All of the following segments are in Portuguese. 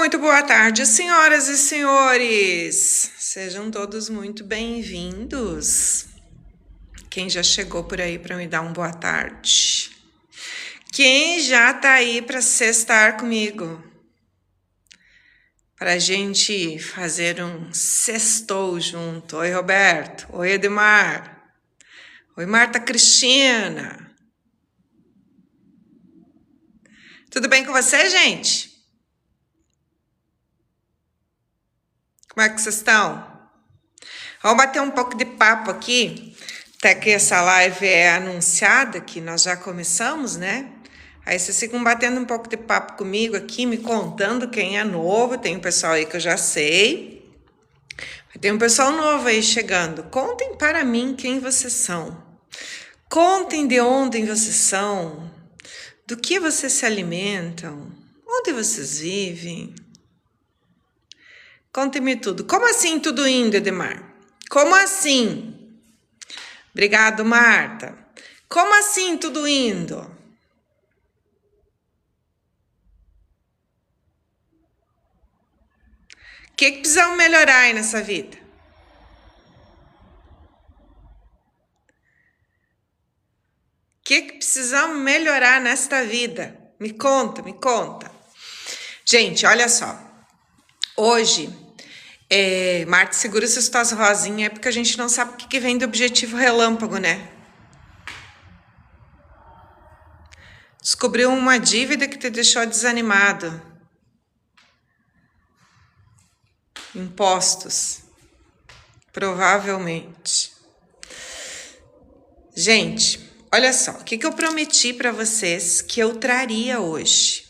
Muito boa tarde, senhoras e senhores. Sejam todos muito bem-vindos. Quem já chegou por aí para me dar um boa tarde? Quem já tá aí para sextar comigo? Para a gente fazer um sextou junto. Oi, Roberto. Oi, Edmar. Oi, Marta Cristina. Tudo bem com você, gente? Como é que vocês estão? Vamos bater um pouco de papo aqui, até que essa live é anunciada, que nós já começamos, né? Aí vocês ficam batendo um pouco de papo comigo aqui, me contando quem é novo. Tem um pessoal aí que eu já sei. Tem um pessoal novo aí chegando. Contem para mim quem vocês são. Contem de onde vocês são, do que vocês se alimentam, onde vocês vivem. Contem-me tudo. Como assim tudo indo, Edmar? Como assim? Obrigado, Marta. Como assim tudo indo? O que precisamos melhorar aí nessa vida? O que precisamos melhorar nesta vida? Me conta, me conta. Gente, olha só. Hoje, Marta, segura essas tuas rosinhas, é porque a gente não sabe o que vem do objetivo relâmpago, né? Descobriu uma dívida que te deixou desanimado. Impostos. Provavelmente. Gente, olha só, o que eu prometi para vocês que eu traria hoje?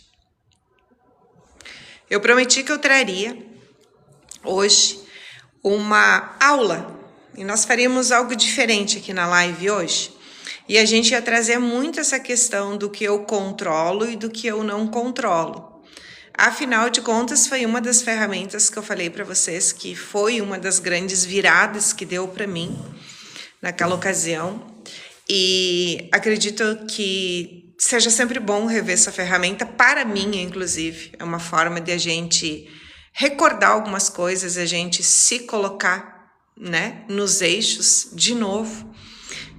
Eu prometi que eu traria hoje uma aula e nós faríamos algo diferente aqui na live hoje. E a gente ia trazer muito essa questão do que eu controlo e do que eu não controlo. Afinal de contas, foi uma das ferramentas que eu falei para vocês que foi uma das grandes viradas que deu para mim naquela ocasião. E acredito que seja sempre bom rever essa ferramenta, para mim, inclusive. É uma forma de a gente recordar algumas coisas, a gente se colocar, né, nos eixos de novo.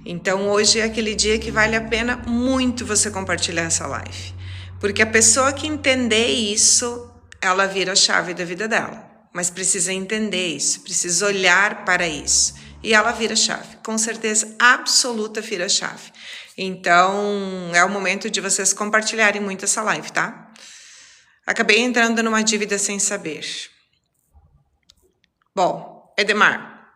Então, hoje é aquele dia que vale a pena muito você compartilhar essa live. Porque a pessoa que entender isso, ela vira a chave da vida dela. Mas precisa entender isso, precisa olhar para isso. E ela vira a chave, com certeza absoluta vira a chave. Então, é o momento de vocês compartilharem muito essa live, tá? Acabei entrando numa dívida sem saber. Bom, Edmar,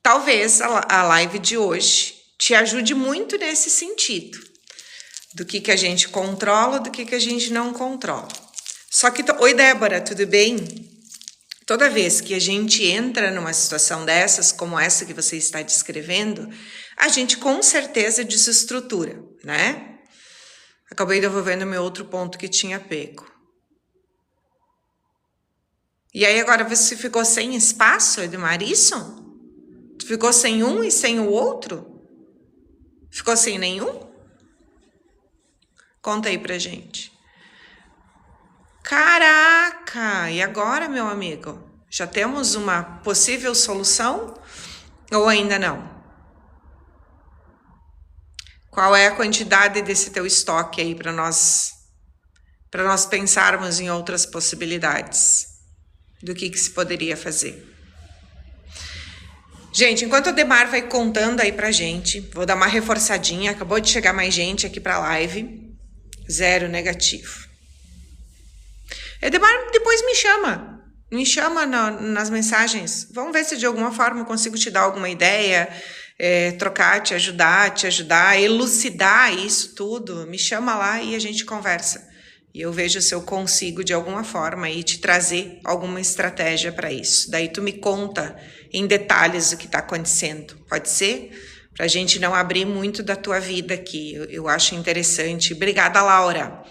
talvez a live de hoje te ajude muito nesse sentido. Do que a gente controla, do que a gente não controla. Só que, oi Débora, tudo bem? Toda vez que a gente entra numa situação dessas, como essa que você está descrevendo, a gente com certeza desestrutura, né? Acabei devolvendo meu outro ponto que tinha pego. E aí agora você ficou sem espaço, Edmar, isso? Tu ficou sem um e sem o outro? Ficou sem nenhum? Conta aí pra gente. Caraca! E agora, meu amigo? Já temos uma possível solução? Ou ainda não? Qual é a quantidade desse teu estoque aí para nós pensarmos em outras possibilidades do que se poderia fazer? Gente, enquanto o Demar vai contando aí pra gente, vou dar uma reforçadinha. Acabou de chegar mais gente aqui pra live. 0 negativo. Edmar, depois me chama nas mensagens, vamos ver se de alguma forma eu consigo te dar alguma ideia, trocar, te ajudar, elucidar isso tudo, me chama lá e a gente conversa, e eu vejo se eu consigo de alguma forma aí te trazer alguma estratégia para isso, daí tu me conta em detalhes o que está acontecendo, pode ser? Para a gente não abrir muito da tua vida aqui, eu acho interessante. Obrigada, Laura.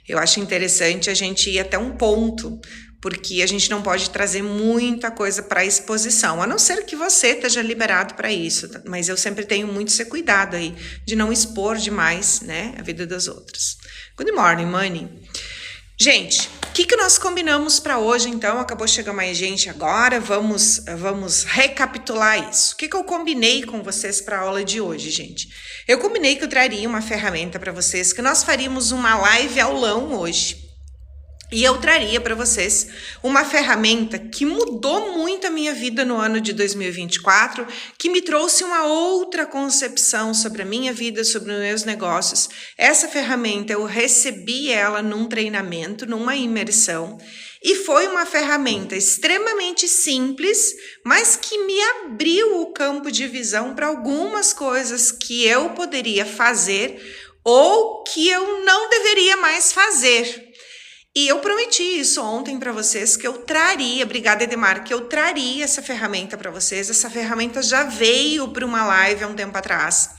Eu acho interessante a gente ir até um ponto, porque a gente não pode trazer muita coisa para a exposição, a não ser que você esteja liberado para isso, mas eu sempre tenho muito esse cuidado aí, de não expor demais, né, a vida das outras. Good morning, Money. Gente, o que nós combinamos para hoje, então? Acabou chegando mais gente agora, vamos recapitular isso. O que eu combinei com vocês para a aula de hoje, gente? Eu combinei que eu traria uma ferramenta para vocês, que nós faríamos uma live aulão hoje. E eu traria para vocês uma ferramenta que mudou muito a minha vida no ano de 2024, que me trouxe uma outra concepção sobre a minha vida, sobre os meus negócios. Essa ferramenta eu recebi ela num treinamento, numa imersão, e foi uma ferramenta extremamente simples, mas que me abriu o campo de visão para algumas coisas que eu poderia fazer ou que eu não deveria mais fazer. E eu prometi isso ontem para vocês, que eu traria, obrigada Edmar, que eu traria essa ferramenta para vocês. Essa ferramenta já veio para uma live há um tempo atrás.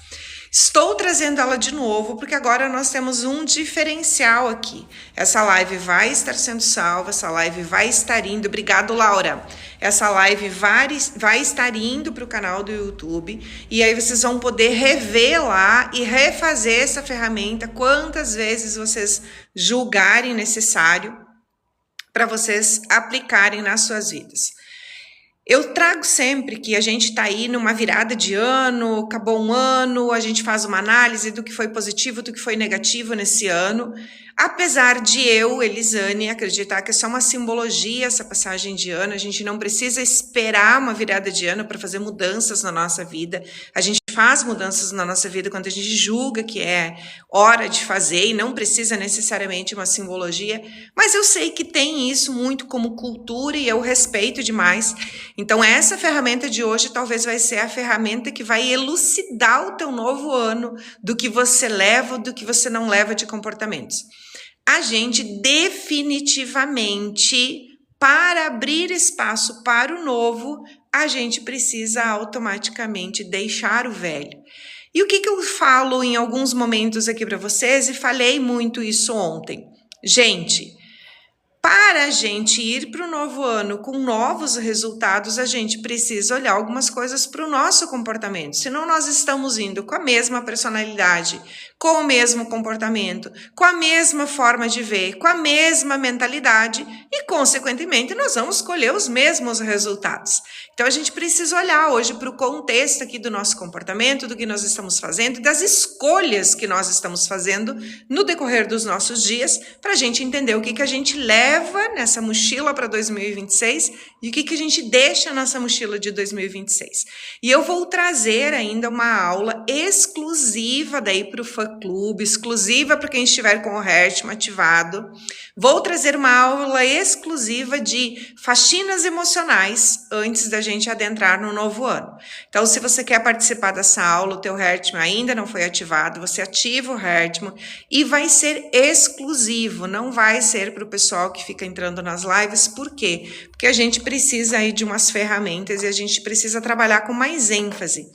Estou trazendo ela de novo, porque agora nós temos um diferencial aqui. Essa live vai estar sendo salva, essa live vai estar indo, obrigado Laura. Essa live vai estar indo para o canal do YouTube, e aí vocês vão poder rever lá e refazer essa ferramenta quantas vezes vocês julgarem necessário para vocês aplicarem nas suas vidas. Eu trago sempre que a gente está aí numa virada de ano, acabou um ano, a gente faz uma análise do que foi positivo, do que foi negativo nesse ano. Apesar de eu, Elisane, acreditar que é só uma simbologia essa passagem de ano, a gente não precisa esperar uma virada de ano para fazer mudanças na nossa vida. A gente faz mudanças na nossa vida quando a gente julga que é hora de fazer e não precisa necessariamente uma simbologia, mas eu sei que tem isso muito como cultura e eu respeito demais. Então essa ferramenta de hoje talvez vai ser a ferramenta que vai elucidar o teu novo ano, do que você leva, do que você não leva de comportamentos. A gente definitivamente, para abrir espaço para o novo, a gente precisa automaticamente deixar o velho. E o que eu falo em alguns momentos aqui para vocês, e falei muito isso ontem? Gente, para a gente ir para o novo ano com novos resultados, a gente precisa olhar algumas coisas para o nosso comportamento. Senão nós estamos indo com a mesma personalidade, com o mesmo comportamento, com a mesma forma de ver, com a mesma mentalidade e, consequentemente, nós vamos colher os mesmos resultados. Então, a gente precisa olhar hoje para o contexto aqui do nosso comportamento, do que nós estamos fazendo, das escolhas que nós estamos fazendo no decorrer dos nossos dias, para a gente entender o que a gente leva nessa mochila para 2026 e o que a gente deixa nessa mochila de 2026. E eu vou trazer ainda uma aula exclusiva daí para o fã-clube, exclusiva para quem estiver com o Heartman ativado. Vou trazer uma aula exclusiva de faxinas emocionais antes da gente adentrar no novo ano. Então, se você quer participar dessa aula, o teu Heartman ainda não foi ativado, você ativa o Heartman e vai ser exclusivo, não vai ser para o pessoal que fica entrando nas lives. Por quê? Porque a gente precisa aí de umas ferramentas e a gente precisa trabalhar com mais ênfase.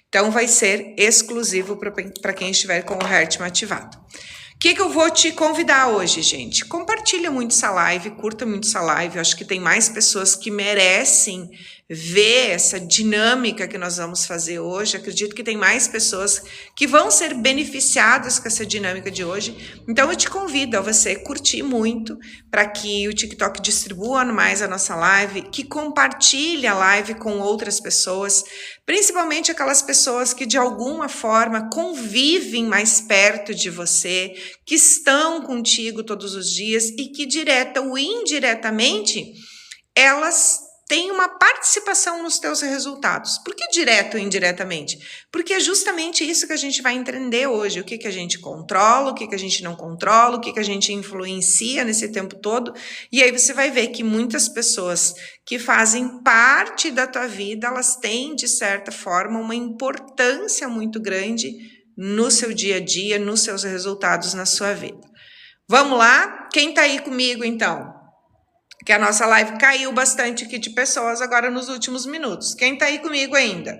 Então, vai ser exclusivo para quem estiver com o Heartman ativado. O que eu vou te convidar hoje, gente? Compartilha muito essa live, curta muito essa live. Eu acho que tem mais pessoas que merecem ver essa dinâmica que nós vamos fazer hoje. Acredito que tem mais pessoas que vão ser beneficiadas com essa dinâmica de hoje. Então, eu te convido a você curtir muito para que o TikTok distribua mais a nossa live, que compartilhe a live com outras pessoas, principalmente aquelas pessoas que de alguma forma convivem mais perto de você, que estão contigo todos os dias e que direta ou indiretamente elas têm uma participação nos teus resultados. Por que direto ou indiretamente? Porque é justamente isso que a gente vai entender hoje, o que a gente controla, o que a gente não controla, o que a gente influencia nesse tempo todo, e aí você vai ver que muitas pessoas que fazem parte da tua vida, elas têm, de certa forma, uma importância muito grande no seu dia a dia, nos seus resultados na sua vida. Vamos lá? Quem tá aí comigo, então? Que a nossa live caiu bastante aqui de pessoas agora nos últimos minutos. Quem tá aí comigo ainda?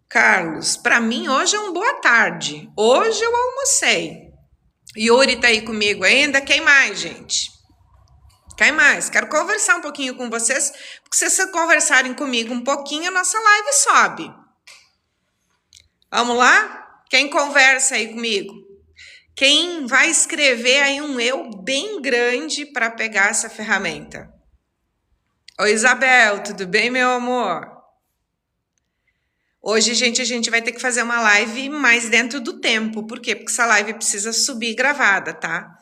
Carlos, para mim hoje é uma boa tarde. Hoje eu almocei. Yuri tá aí comigo ainda? Quem mais, gente? Quem mais? Quero conversar um pouquinho com vocês, porque se vocês conversarem comigo um pouquinho, a nossa live sobe. Vamos lá? Quem conversa aí comigo? Quem vai escrever aí um eu bem grande para pegar essa ferramenta? Oi, Isabel, tudo bem, meu amor? Hoje, gente, a gente vai ter que fazer uma live mais dentro do tempo. Por quê? Porque essa live precisa subir gravada, tá?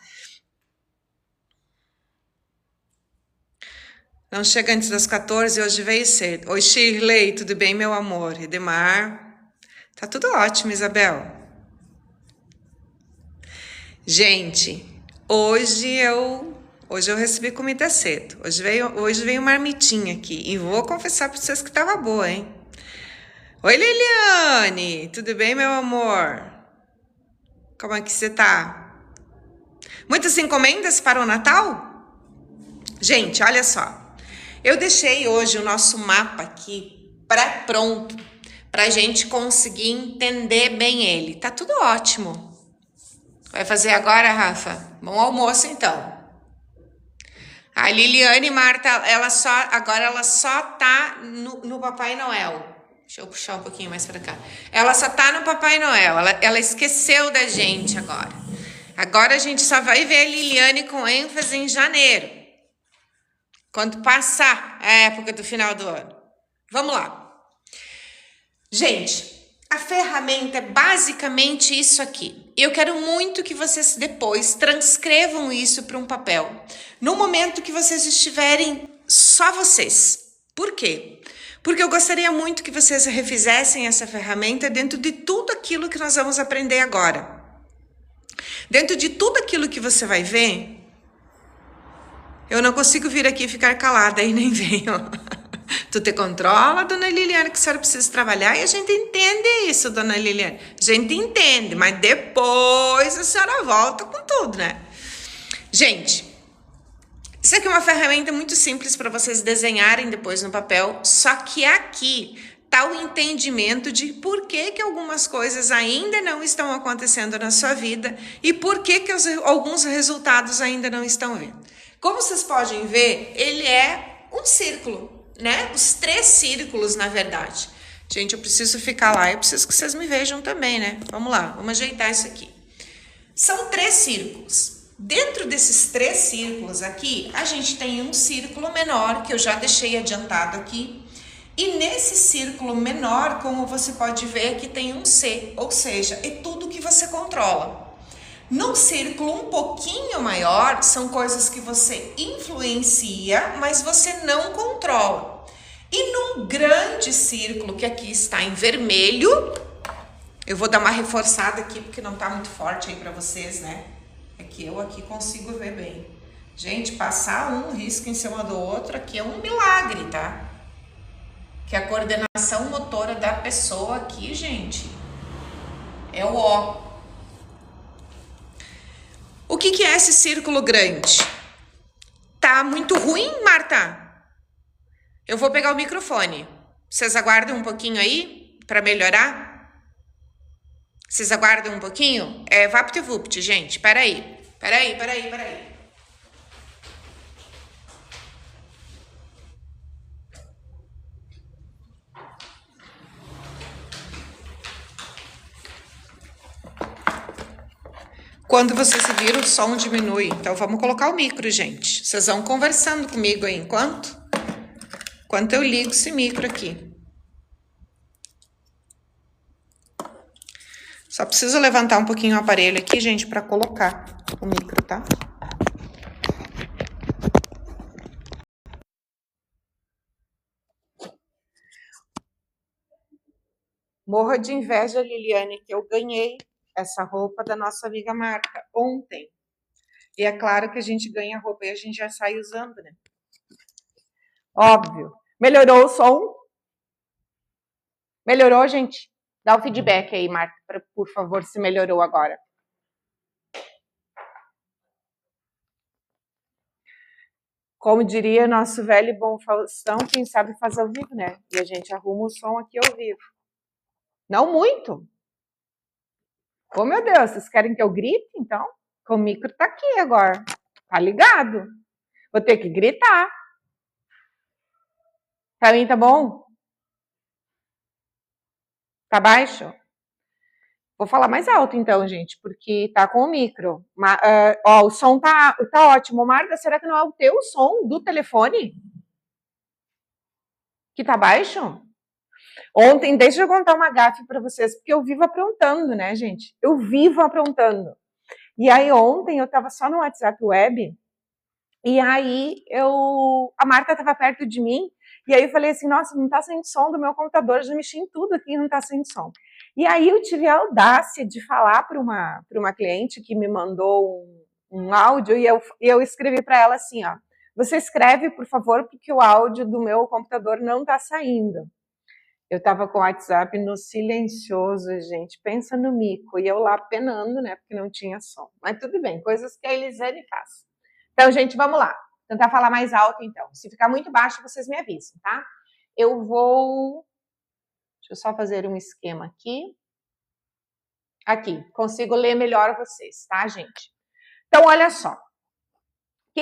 Não chega antes das 14, hoje veio cedo. Oi, Shirley, tudo bem, meu amor? Edemar, tá tudo ótimo, Isabel. Gente, hoje eu recebi comida cedo. Hoje veio marmitinha aqui e vou confessar para vocês que tava boa, hein? Oi, Liliane, tudo bem, meu amor? Como é que você tá? Muitas encomendas para o Natal? Gente, olha só. Eu deixei hoje o nosso mapa aqui pré-pronto para a gente conseguir entender bem ele. Tá tudo ótimo. Vai fazer agora, Rafa? Bom almoço, então. A Liliane Marta, agora ela só tá no Papai Noel. Deixa eu puxar um pouquinho mais para cá. Ela só tá no Papai Noel. Ela esqueceu da gente agora. Agora a gente só vai ver a Liliane com ênfase em janeiro. Quando passar a época do final do ano. Vamos lá. Gente, a ferramenta é basicamente isso aqui. Eu quero muito que vocês depois transcrevam isso para um papel. No momento que vocês estiverem só vocês. Por quê? Porque eu gostaria muito que vocês refizessem essa ferramenta dentro de tudo aquilo que nós vamos aprender agora. Dentro de tudo aquilo que você vai ver, eu não consigo vir aqui e ficar calada e nem venho. Tu te controla, dona Liliane, que a senhora precisa trabalhar e a gente entende isso, dona Liliane. A gente entende, mas depois a senhora volta com tudo, né? Gente, isso aqui é uma ferramenta muito simples para vocês desenharem depois no papel, só que aqui tá o entendimento de por que algumas coisas ainda não estão acontecendo na sua vida e por que alguns resultados ainda não estão vindo. Como vocês podem ver, ele é um círculo, né? Os 3 círculos, na verdade. Gente, eu preciso ficar lá, eu preciso que vocês me vejam também, né? Vamos lá, vamos ajeitar isso aqui. São 3 círculos. Dentro desses 3 círculos aqui, a gente tem um círculo menor, que eu já deixei adiantado aqui. E nesse círculo menor, como você pode ver, aqui tem um C, ou seja, é tudo que você controla. Num círculo um pouquinho maior, são coisas que você influencia, mas você não controla. E num grande círculo, que aqui está em vermelho, eu vou dar uma reforçada aqui, porque não está muito forte aí para vocês, né? É que eu aqui consigo ver bem. Gente, passar um risco em cima do outro aqui é um milagre, tá? Que a coordenação motora da pessoa aqui, gente, é o ó. O que é esse círculo grande? Tá muito ruim, Marta? Eu vou pegar o microfone. Vocês aguardam um pouquinho aí para melhorar? Vocês aguardam um pouquinho? É VaptVupt, gente. Peraí. Quando vocês se viram, o som diminui. Então, vamos colocar o micro, gente. Vocês vão conversando comigo aí enquanto eu ligo esse micro aqui. Só preciso levantar um pouquinho o aparelho aqui, gente, para colocar o micro, tá? Morro de inveja, Liliane, que eu ganhei essa roupa da nossa amiga Marta ontem. E é claro que a gente ganha roupa e a gente já sai usando, né? Óbvio. Melhorou o som? Melhorou, gente? Dá o feedback aí, Marta, por favor, se melhorou agora. Como diria nosso velho e bom Faustão, quem sabe faz ao vivo, né? E a gente arruma o som aqui ao vivo. Não muito. Oh, meu Deus, vocês querem que eu grite, então? O micro tá aqui agora. Tá ligado? Vou ter que gritar. Pra mim tá bom? Tá baixo? Vou falar mais alto então, gente, porque tá com o micro. O som tá ótimo. Marta, será que não é o teu som do telefone que tá baixo? Ontem, deixa eu contar uma gafe para vocês, porque eu vivo aprontando, né, gente? Eu vivo aprontando. E aí ontem eu tava só no WhatsApp Web, e aí a Marta tava perto de mim, e aí eu falei assim, nossa, não tá saindo som do meu computador, já mexi em tudo aqui e não tá saindo som. E aí eu tive a audácia de falar para uma cliente que me mandou um áudio, e eu escrevi para ela assim, ó, você escreve, por favor, porque o áudio do meu computador não tá saindo. Eu tava com o WhatsApp no silencioso, gente. Pensa no mico. E eu lá penando, né? Porque não tinha som. Mas tudo bem, coisas que a Elisane faz. Então, gente, vamos lá. Tentar falar mais alto, então. Se ficar muito baixo, vocês me avisam, tá? Eu vou... Deixa eu só fazer um esquema aqui. Aqui. Consigo ler melhor vocês, tá, gente? Então, olha só. O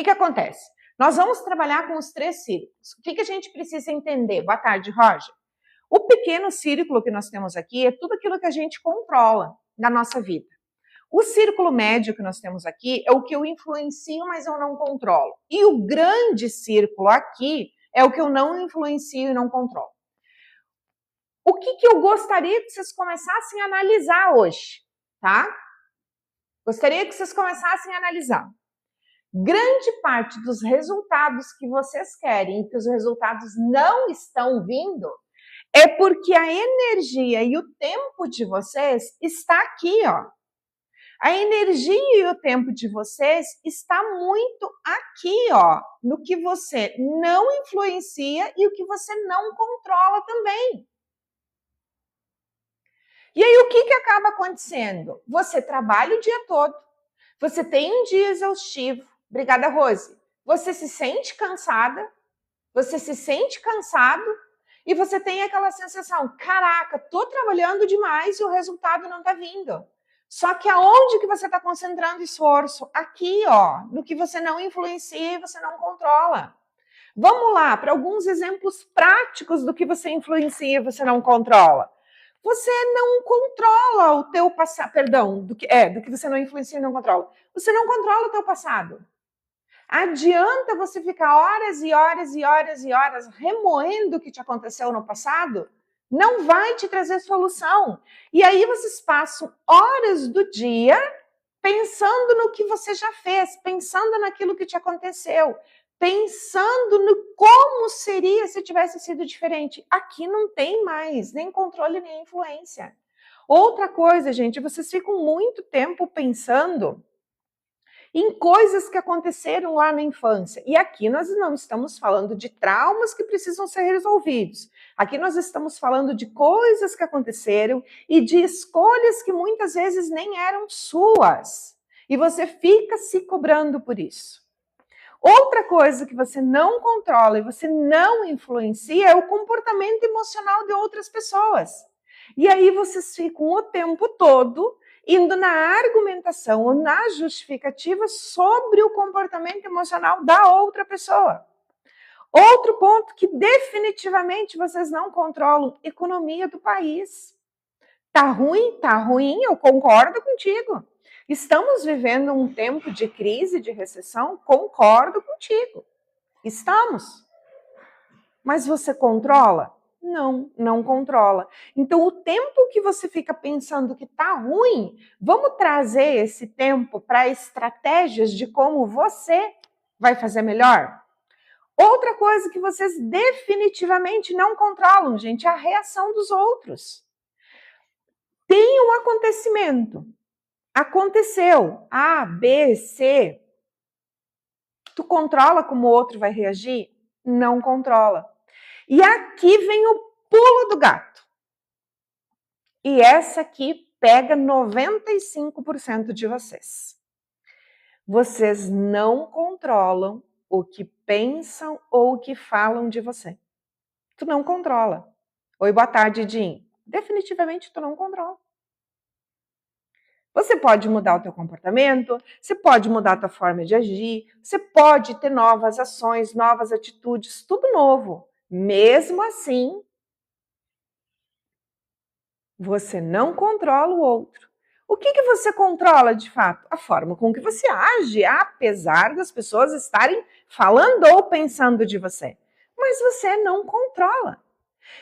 que acontece? Nós vamos trabalhar com os 3 círculos. O que a gente precisa entender? Boa tarde, Roger. O pequeno círculo que nós temos aqui é tudo aquilo que a gente controla na nossa vida. O círculo médio que nós temos aqui é o que eu influencio, mas eu não controlo. E o grande círculo aqui é o que eu não influencio e não controlo. O que eu gostaria que vocês começassem a analisar hoje, tá? Gostaria que vocês começassem a analisar. Grande parte dos resultados que vocês querem e que os resultados não estão vindo é porque a energia e o tempo de vocês está aqui, ó. A energia e o tempo de vocês está muito aqui, ó, no que você não influencia e o que você não controla também. E aí o que acaba acontecendo? Você trabalha o dia todo, você tem um dia exaustivo. Obrigada, Rose. Você se sente cansada, você se sente cansado, e você tem aquela sensação, caraca, tô trabalhando demais e o resultado não tá vindo. Só que aonde que você está concentrando esforço? Aqui, ó, no que você não influencia e você não controla. Vamos lá para alguns exemplos práticos do que você influencia e você não controla. Você não controla o teu passado, perdão, do que você não influencia e não controla. Você não controla o teu passado. Adianta você ficar horas e horas e horas e horas remoendo o que te aconteceu no passado? Não vai te trazer solução. E aí vocês passam horas do dia pensando no que você já fez, pensando naquilo que te aconteceu, pensando no como seria se tivesse sido diferente. Aqui não tem mais nem controle nem influência. Outra coisa, gente, vocês ficam muito tempo pensando em coisas que aconteceram lá na infância. E aqui nós não estamos falando de traumas que precisam ser resolvidos. Aqui nós estamos falando de coisas que aconteceram e de escolhas que muitas vezes nem eram suas. E você fica se cobrando por isso. Outra coisa que você não controla e você não influencia é o comportamento emocional de outras pessoas. E aí vocês ficam o tempo todo indo na argumentação ou na justificativa sobre o comportamento emocional da outra pessoa. Outro ponto que definitivamente vocês não controlam, economia do país. Tá ruim, eu concordo contigo. Estamos vivendo um tempo de crise, de recessão, concordo contigo. Estamos. Mas você controla? Não, não controla. Então, o tempo que você fica pensando que tá ruim, vamos trazer esse tempo para estratégias de como você vai fazer melhor? Outra coisa que vocês definitivamente não controlam, gente, é a reação dos outros. Tem um acontecimento. Aconteceu. A, B, C. Tu controla como o outro vai reagir? Não controla. E aqui vem o pulo do gato. E essa aqui pega 95% de vocês. Vocês não controlam o que pensam ou o que falam de você. Tu não controla. Oi, boa tarde, Jim. Definitivamente tu não controla. Você pode mudar o teu comportamento, você pode mudar a tua forma de agir, você pode ter novas ações, novas atitudes, tudo novo. Mesmo assim, você não controla o outro O que você controla de fato? A forma com que você age, apesar das pessoas estarem falando ou pensando de você. Mas você não controla.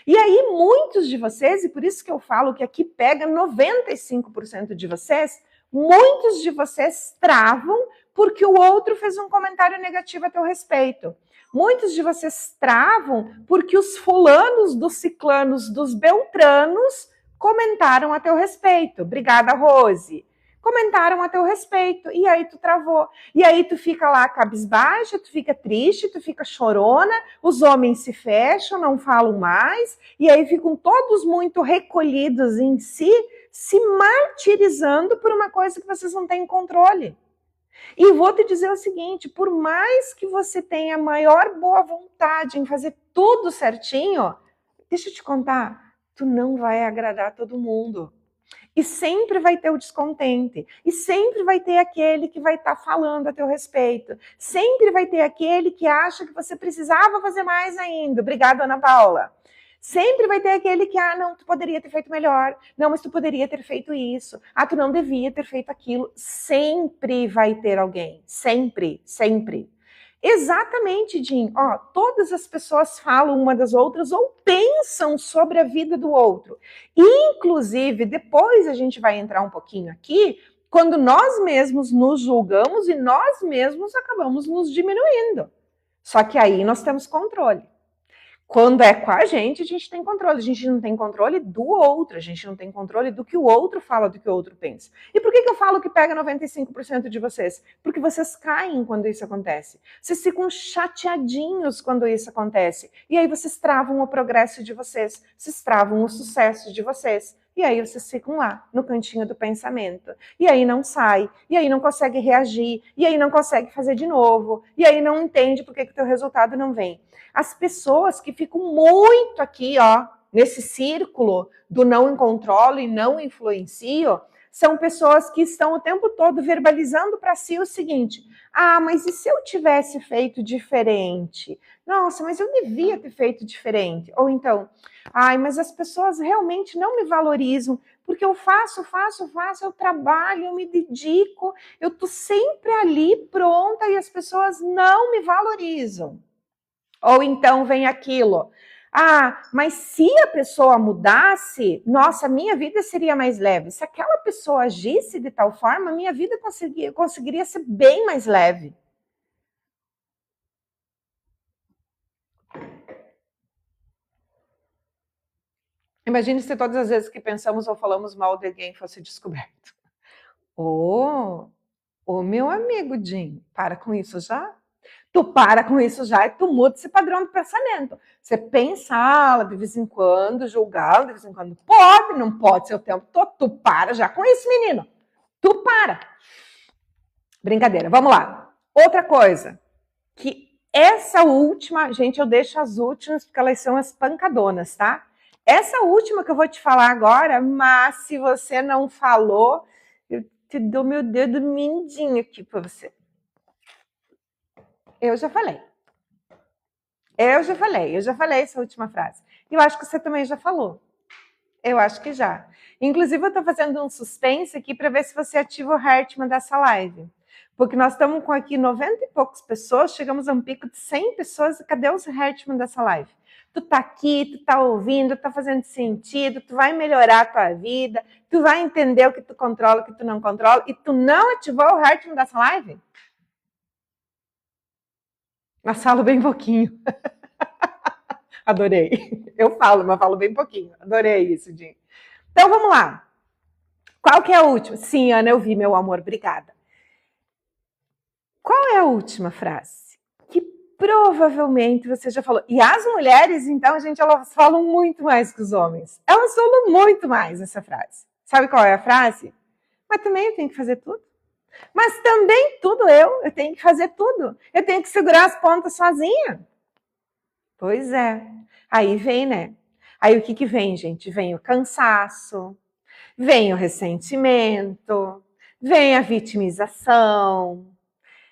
E aí, muitos de vocês, e por isso que eu falo que aqui pega 95% de vocês, muitos de vocês travam porque o outro fez um comentário negativo a teu respeito. Muitos de vocês travam porque os fulanos, dos ciclanos, dos beltranos comentaram a teu respeito. Obrigada, Rose. Comentaram a teu respeito. E aí tu travou. E aí tu fica lá cabisbaixa, tu fica triste, tu fica chorona, os homens se fecham, não falam mais, e aí ficam todos muito recolhidos em si, se martirizando por uma coisa que vocês não têm controle. E vou te dizer o seguinte, por mais que você tenha maior boa vontade em fazer tudo certinho, deixa eu te contar, tu não vai agradar todo mundo. E sempre vai ter o descontente. E sempre vai ter aquele que vai estar falando a teu respeito. Sempre vai ter aquele que acha que você precisava fazer mais ainda. Obrigada, Ana Paula. Sempre vai ter aquele que, não, tu poderia ter feito melhor. Não, mas tu poderia ter feito isso. Tu não devia ter feito aquilo. Sempre vai ter alguém. Sempre, sempre. Exatamente, Jim. Todas as pessoas falam uma das outras ou pensam sobre a vida do outro. Inclusive, depois a gente vai entrar um pouquinho aqui, quando nós mesmos nos julgamos e nós mesmos acabamos nos diminuindo. Só que aí nós temos controle. Quando é com a gente tem controle. A gente não tem controle do outro, a gente não tem controle do que o outro fala, do que o outro pensa. E por que eu falo que pega 95% de vocês? Porque vocês caem quando isso acontece. Vocês ficam chateadinhos quando isso acontece. E aí vocês travam o progresso de vocês, travam o sucesso de vocês. E aí vocês ficam lá, no cantinho do pensamento. E aí não sai, e aí não consegue reagir, e aí não consegue fazer de novo, e aí não entende por que o teu resultado não vem. As pessoas que ficam muito aqui, nesse círculo do não controlo e não influencio, são pessoas que estão o tempo todo verbalizando para si o seguinte: mas e se eu tivesse feito diferente? Nossa, mas eu devia ter feito diferente. Ou então, mas as pessoas realmente não me valorizam, porque eu faço, eu trabalho, eu me dedico, eu tô sempre ali pronta e as pessoas não me valorizam. Ou então vem aquilo: mas se a pessoa mudasse, nossa, minha vida seria mais leve. Se aquela pessoa agisse de tal forma, minha vida conseguiria ser bem mais leve. Imagine se todas as vezes que pensamos ou falamos mal de alguém fosse descoberto. Meu amigo Jim, para com isso já. Tu para com isso já e tu muda esse padrão de pensamento. Você pensá-la de vez em quando, julgá-la de vez em quando. Pode, não pode ser o tempo todo. Tu para já com isso, menino. Tu para. Brincadeira, vamos lá. Outra coisa, que essa última, gente, eu deixo as últimas porque elas são as pancadonas, tá? Essa última que eu vou te falar agora, mas se você não falou, eu te dou meu dedo mindinho aqui para você. Eu já falei essa última frase. Eu acho que você também já falou. Eu acho que já. Inclusive, eu estou fazendo um suspense aqui para ver se você ativa o Hartmann dessa live. Porque nós estamos com aqui 90 e poucas pessoas, chegamos a um pico de 100 pessoas, e cadê os Hartmann dessa live? Tu tá aqui, tu tá ouvindo, tá fazendo sentido, tu vai melhorar a tua vida, tu vai entender o que tu controla, o que tu não controla, e tu não ativou o Hartmann dessa live? Mas falo bem pouquinho. Adorei. Eu falo, mas falo bem pouquinho. Adorei isso, Jim. Então, vamos lá. Qual que é a última? Sim, Ana, eu vi, meu amor. Obrigada. Qual é a última frase? Que provavelmente você já falou. E as mulheres, então, gente, elas falam muito mais que os homens. Elas falam muito mais essa frase. Sabe qual é a frase? Mas também eu tenho que fazer tudo. Mas também tudo eu tenho que fazer tudo. Eu tenho que segurar as pontas sozinha. Pois é. Aí vem, né? Aí o que vem, gente? Vem o cansaço, vem o ressentimento, vem a vitimização,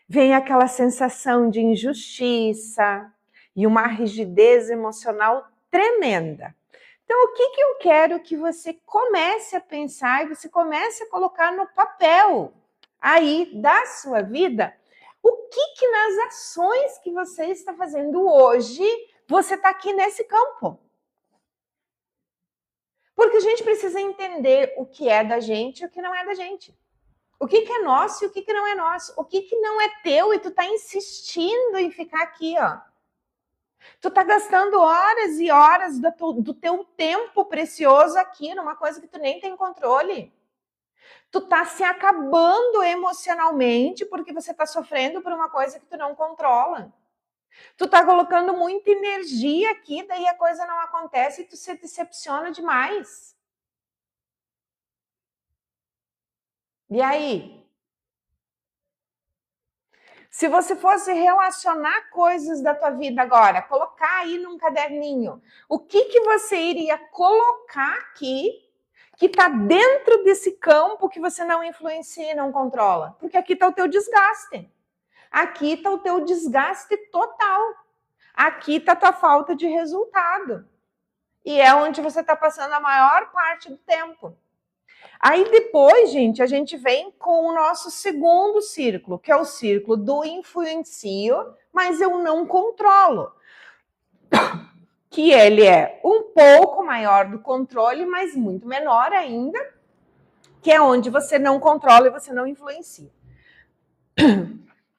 vem aquela sensação de injustiça e uma rigidez emocional tremenda. Então, o que eu quero que você comece a pensar e você comece a colocar no papel aí da sua vida, o que nas ações que você está fazendo hoje, você está aqui nesse campo. Porque a gente precisa entender o que é da gente e o que não é da gente. O que é nosso e o que não é nosso. O que não é teu e tu tá insistindo em ficar aqui, ó. Tu tá gastando horas e horas do teu tempo precioso aqui numa coisa que tu nem tem controle. Tu tá se acabando emocionalmente porque você tá sofrendo por uma coisa que tu não controla. Tu tá colocando muita energia aqui, daí a coisa não acontece e tu se decepciona demais. E aí? Se você fosse relacionar coisas da tua vida agora, colocar aí num caderninho, o que você iria colocar aqui que está dentro desse campo que você não influencia e não controla? Porque aqui está o teu desgaste. Aqui está o teu desgaste total. Aqui está a tua falta de resultado. E é onde você está passando a maior parte do tempo. Aí depois, gente, a gente vem com o nosso segundo círculo, que é o círculo do influencio, mas eu não controlo. Que ele é um pouco maior do controle, mas muito menor ainda, que é onde você não controla e você não influencia.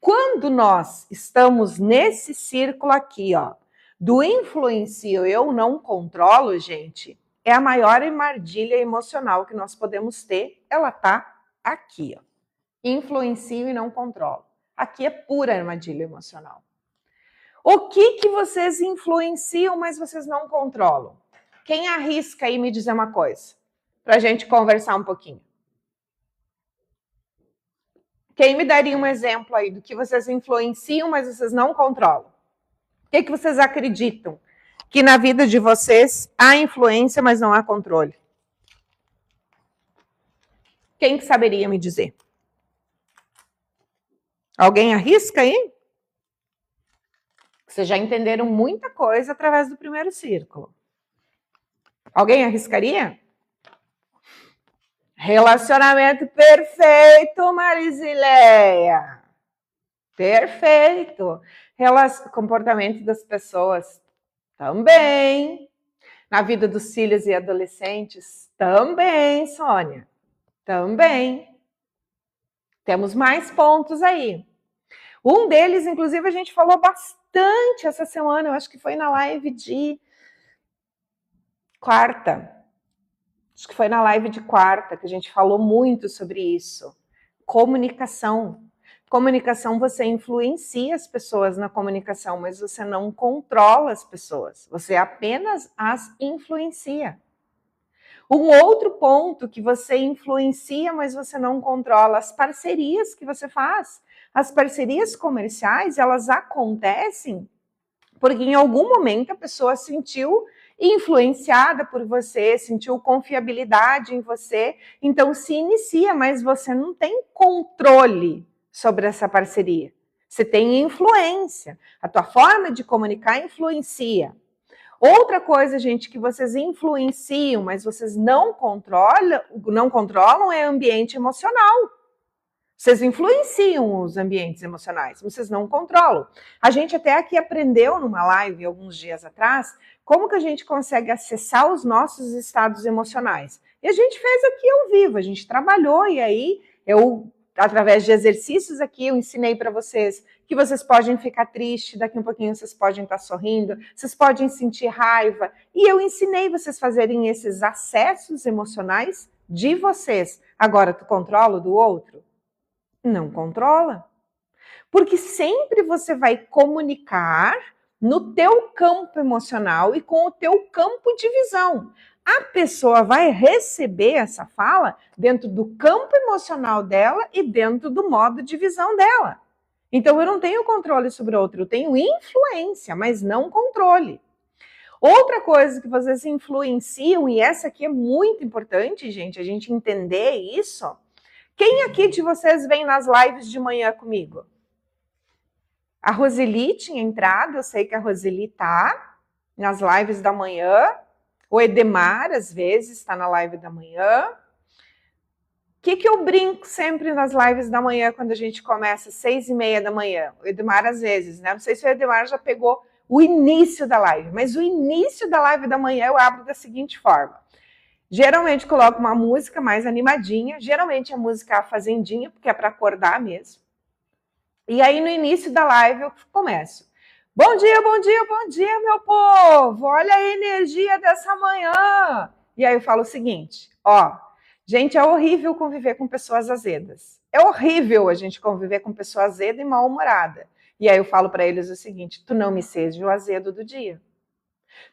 Quando nós estamos nesse círculo aqui, ó, do influencio eu não controlo, gente, é a maior armadilha emocional que nós podemos ter. Ela tá aqui, ó. Influencio e não controlo. Aqui é pura armadilha emocional. O que vocês influenciam, mas vocês não controlam? Quem arrisca aí me dizer uma coisa? Pra gente conversar um pouquinho. Quem me daria um exemplo aí do que vocês influenciam, mas vocês não controlam? O que vocês acreditam? Que na vida de vocês há influência, mas não há controle. Quem que saberia me dizer? Alguém arrisca aí? Vocês já entenderam muita coisa através do primeiro círculo. Alguém arriscaria? Relacionamento perfeito, Marisileia. Perfeito. Comportamento das pessoas também. Na vida dos filhos e adolescentes também, Sônia. Também. Temos mais pontos aí. Um deles, inclusive, a gente falou bastante essa semana, eu acho que foi na live de quarta. Acho que foi na live de quarta que a gente falou muito sobre isso. Comunicação. Comunicação, você influencia as pessoas na comunicação, mas você não controla as pessoas. Você apenas as influencia. Um outro ponto que você influencia, mas você não controla, as parcerias que você faz. As parcerias comerciais, elas acontecem porque em algum momento a pessoa sentiu influenciada por você, sentiu confiabilidade em você, então se inicia, mas você não tem controle sobre essa parceria. Você tem influência. A tua forma de comunicar influencia. Outra coisa, gente, que vocês influenciam, mas vocês não controlam é ambiente emocional. Vocês influenciam os ambientes emocionais, vocês não controlam. A gente até aqui aprendeu numa live alguns dias atrás como que a gente consegue acessar os nossos estados emocionais. E a gente fez aqui ao vivo, a gente trabalhou e aí através de exercícios aqui, eu ensinei para vocês que vocês podem ficar tristes, daqui um pouquinho vocês podem estar sorrindo, vocês podem sentir raiva. E eu ensinei vocês fazerem esses acessos emocionais de vocês. Agora, tu controla o do outro? Não controla. Porque sempre você vai comunicar no teu campo emocional e com o teu campo de visão. A pessoa vai receber essa fala dentro do campo emocional dela e dentro do modo de visão dela. Então, eu não tenho controle sobre o outro, eu tenho influência, mas não controle. Outra coisa que vocês influenciam, e essa aqui é muito importante, gente, a gente entender isso. Quem aqui de vocês vem nas lives de manhã comigo? A Roseli tinha entrado, eu sei que a Roseli tá nas lives da manhã. O Edemar, às vezes, está na live da manhã. O que eu brinco sempre nas lives da manhã, quando a gente começa às 6h30 da manhã? O Edemar, às vezes, né? Não sei se o Edemar já pegou o início da live, mas o início da live da manhã eu abro da seguinte forma. Geralmente coloco uma música mais animadinha, geralmente a música é a Fazendinha, porque é para acordar mesmo. E aí no início da live eu começo. Bom dia, bom dia, bom dia, meu povo! Olha a energia dessa manhã! E aí eu falo o seguinte, ó, gente, é horrível conviver com pessoas azedas. É horrível a gente conviver com pessoa azeda e mal-humorada. E aí eu falo para eles o seguinte, tu não me seja o azedo do dia.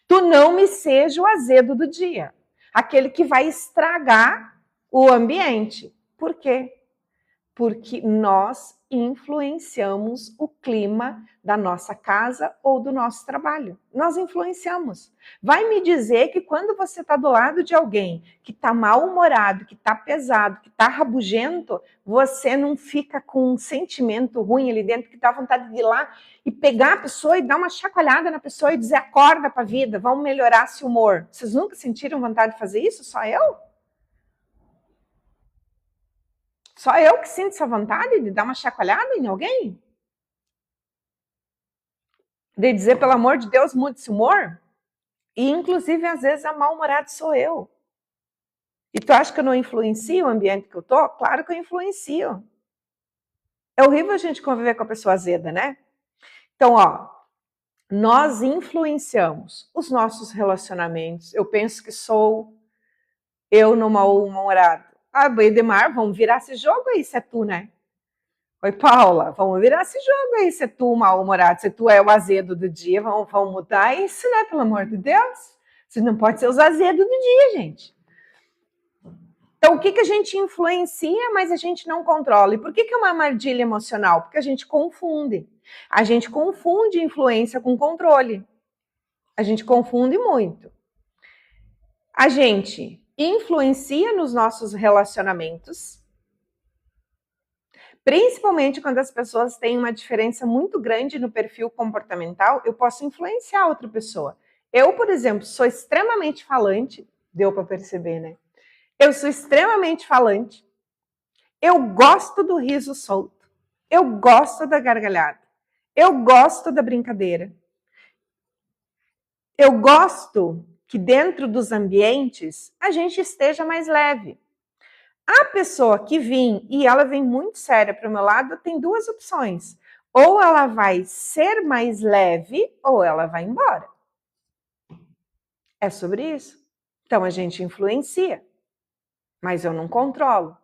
Tu não me seja o azedo do dia. Aquele que vai estragar o ambiente. Por quê? Porque nós influenciamos o clima da nossa casa ou do nosso trabalho. Nós influenciamos. Vai me dizer que quando você está do lado de alguém que está mal-humorado, que está pesado, que está rabugento, você não fica com um sentimento ruim ali dentro, que dá vontade de ir lá e pegar a pessoa e dar uma chacoalhada na pessoa e dizer, acorda para a vida, vamos melhorar esse humor. Vocês nunca sentiram vontade de fazer isso? Só eu? Só eu que sinto essa vontade de dar uma chacoalhada em alguém? De dizer, pelo amor de Deus, mude esse humor? E, inclusive, às vezes, a mal-humorada sou eu. E tu acha que eu não influencio o ambiente que eu tô? Claro que eu influencio. É horrível a gente conviver com a pessoa azeda, né? Então, ó, nós influenciamos os nossos relacionamentos. Eu penso que sou eu no mal-humorado. Ah, Edemar, vamos virar esse jogo aí, se é tu, né? Oi, Paula, vamos virar esse jogo aí, se tu mal-humorado, se tu é o azedo do dia, vamos mudar isso, né, pelo amor de Deus? Você não pode ser os azedos do dia, gente. Então, o que a gente influencia, mas a gente não controla? E por que é uma armadilha emocional? Porque a gente confunde. A gente confunde influência com controle. A gente confunde muito. A gente influencia nos nossos relacionamentos, principalmente quando as pessoas têm uma diferença muito grande no perfil comportamental, eu posso influenciar outra pessoa. Eu, por exemplo, sou extremamente falante, deu para perceber, né? Eu sou extremamente falante. Eu gosto do riso solto. Eu gosto da gargalhada. Eu gosto da brincadeira. Eu gosto que dentro dos ambientes a gente esteja mais leve. A pessoa que vem e ela vem muito séria para o meu lado, tem duas opções. Ou ela vai ser mais leve ou ela vai embora. É sobre isso. Então a gente influencia, mas eu não controlo.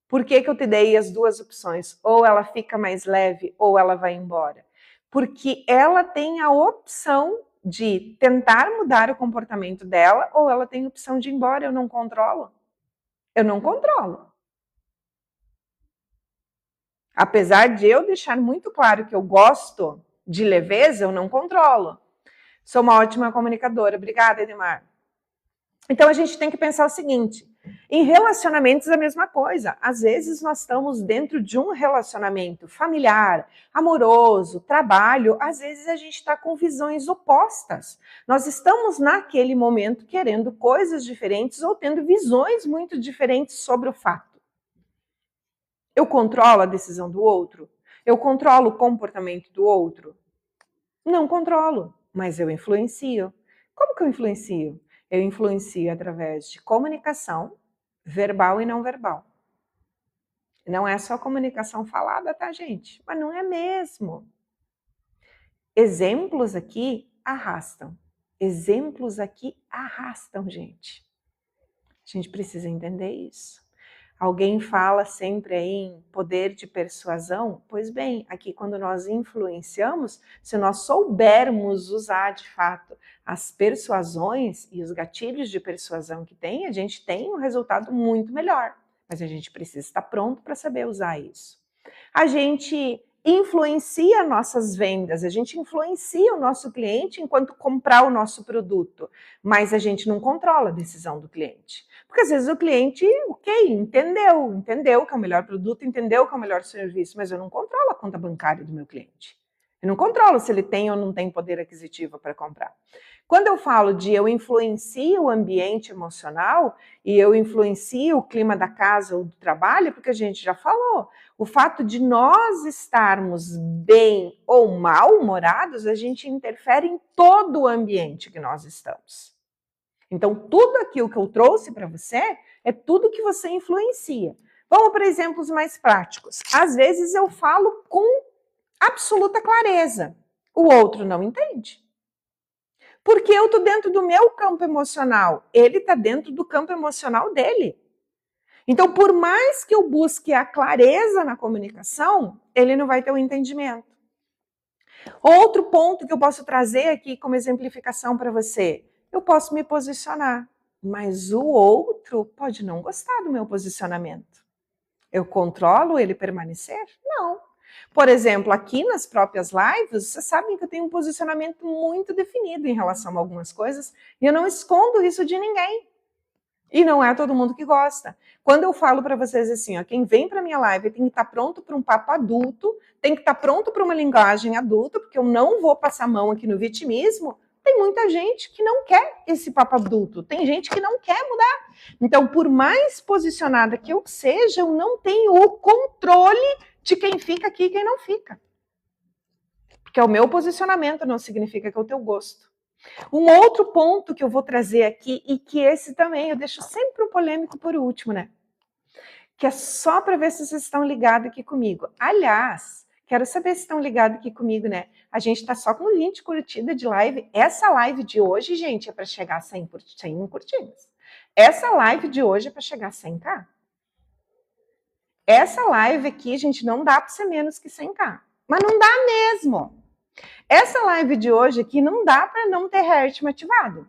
Por que eu te dei as duas opções? Ou ela fica mais leve ou ela vai embora. Porque ela tem a opção de tentar mudar o comportamento dela ou ela tem a opção de ir embora. Eu não controlo. Eu não controlo. Apesar de eu deixar muito claro que eu gosto de leveza, eu não controlo. Sou uma ótima comunicadora. Obrigada, Edemar. Então, a gente tem que pensar o seguinte, em relacionamentos é a mesma coisa. Às vezes, nós estamos dentro de um relacionamento familiar, amoroso, trabalho. Às vezes, a gente está com visões opostas. Nós estamos, naquele momento, querendo coisas diferentes ou tendo visões muito diferentes sobre o fato. Eu controlo a decisão do outro? Eu controlo o comportamento do outro? Não controlo, mas eu influencio. Como que eu influencio? Eu influencio através de comunicação verbal e não verbal. Não é só comunicação falada, tá, gente? Mas não é mesmo. Exemplos aqui arrastam. Exemplos aqui arrastam, gente. A gente precisa entender isso. Alguém fala sempre aí em poder de persuasão? Pois bem, aqui quando nós influenciamos, se nós soubermos usar de fato as persuasões e os gatilhos de persuasão que tem, a gente tem um resultado muito melhor. Mas a gente precisa estar pronto para saber usar isso. A gente influencia nossas vendas, a gente influencia o nosso cliente enquanto comprar o nosso produto, mas a gente não controla a decisão do cliente. Porque às vezes o cliente, ok, entendeu que é o melhor produto, entendeu que é o melhor serviço, mas eu não controlo a conta bancária do meu cliente. Eu não controlo se ele tem ou não tem poder aquisitivo para comprar. Quando eu falo de eu influencio o ambiente emocional e eu influencio o clima da casa ou do trabalho, porque a gente já falou, o fato de nós estarmos bem ou mal-humorados, a gente interfere em todo o ambiente que nós estamos. Então, tudo aquilo que eu trouxe para você é tudo que você influencia. Vamos para exemplos mais práticos. Às vezes eu falo com absoluta clareza, o outro não entende. Porque eu estou dentro do meu campo emocional, ele está dentro do campo emocional dele. Então, por mais que eu busque a clareza na comunicação, ele não vai ter o entendimento. Outro ponto que eu posso trazer aqui como exemplificação para você, eu posso me posicionar, mas o outro pode não gostar do meu posicionamento. Eu controlo ele permanecer? Não. Por exemplo, aqui nas próprias lives, vocês sabem que eu tenho um posicionamento muito definido em relação a algumas coisas e eu não escondo isso de ninguém. E não é todo mundo que gosta. Quando eu falo para vocês assim, ó, quem vem para minha live tem que estar pronto para um papo adulto, tem que estar pronto para uma linguagem adulta, porque eu não vou passar a mão aqui no vitimismo. Tem muita gente que não quer esse papo adulto, tem gente que não quer mudar. Então, por mais posicionada que eu seja, eu não tenho o controle de quem fica aqui e quem não fica. Porque é o meu posicionamento, não significa que é o teu gosto. Um outro ponto que eu vou trazer aqui, e que esse também eu deixo sempre o polêmico por último, né? Que é só para ver se vocês estão ligados aqui comigo. Aliás, quero saber se estão ligados aqui comigo, né? A gente tá só com 20 curtidas de live. Essa live de hoje, gente, é para chegar a 100 curtidas. Essa live de hoje é para chegar a 100k. Essa live aqui, gente, não dá para ser menos que 100k. Mas não dá mesmo. Essa live de hoje aqui não dá para não ter heart ativado.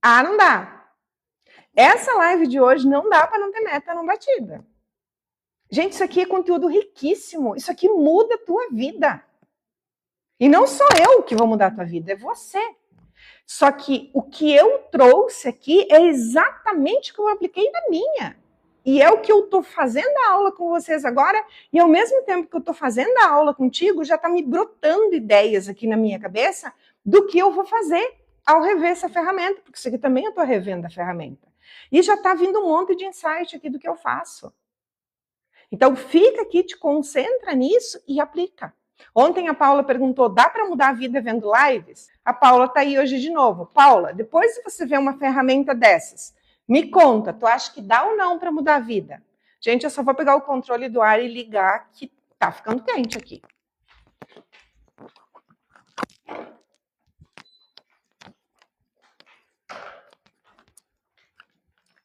Ah, não dá. Essa live de hoje não dá para não ter meta não batida. Gente, isso aqui é conteúdo riquíssimo. Isso aqui muda a tua vida. E não sou eu que vou mudar a tua vida, é você. Só que o que eu trouxe aqui é exatamente o que eu apliquei na minha. E é o que eu estou fazendo a aula com vocês agora, e ao mesmo tempo que eu estou fazendo a aula contigo, já está me brotando ideias aqui na minha cabeça do que eu vou fazer ao rever essa ferramenta, porque isso aqui também eu estou revendo a ferramenta. E já está vindo um monte de insight aqui do que eu faço. Então fica aqui, te concentra nisso e aplica. Ontem a Paula perguntou, dá para mudar a vida vendo lives? A Paula está aí hoje de novo. Paula, depois que você vê uma ferramenta dessas, me conta, tu acha que dá ou não para mudar a vida? Gente, eu só vou pegar o controle do ar e ligar que tá ficando quente aqui.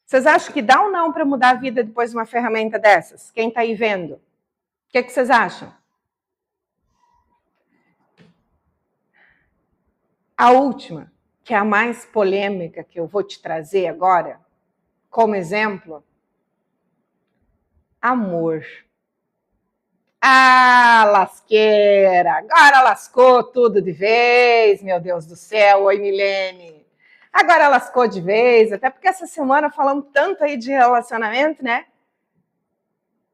Vocês acham que dá ou não para mudar a vida depois de uma ferramenta dessas? Quem está aí vendo? O que vocês acham? A última, que é a mais polêmica que eu vou te trazer agora, como exemplo, amor. Ah, lasqueira! Agora lascou tudo de vez, meu Deus do céu. Oi, Milene. Agora lascou de vez, até porque essa semana falamos tanto aí de relacionamento, né?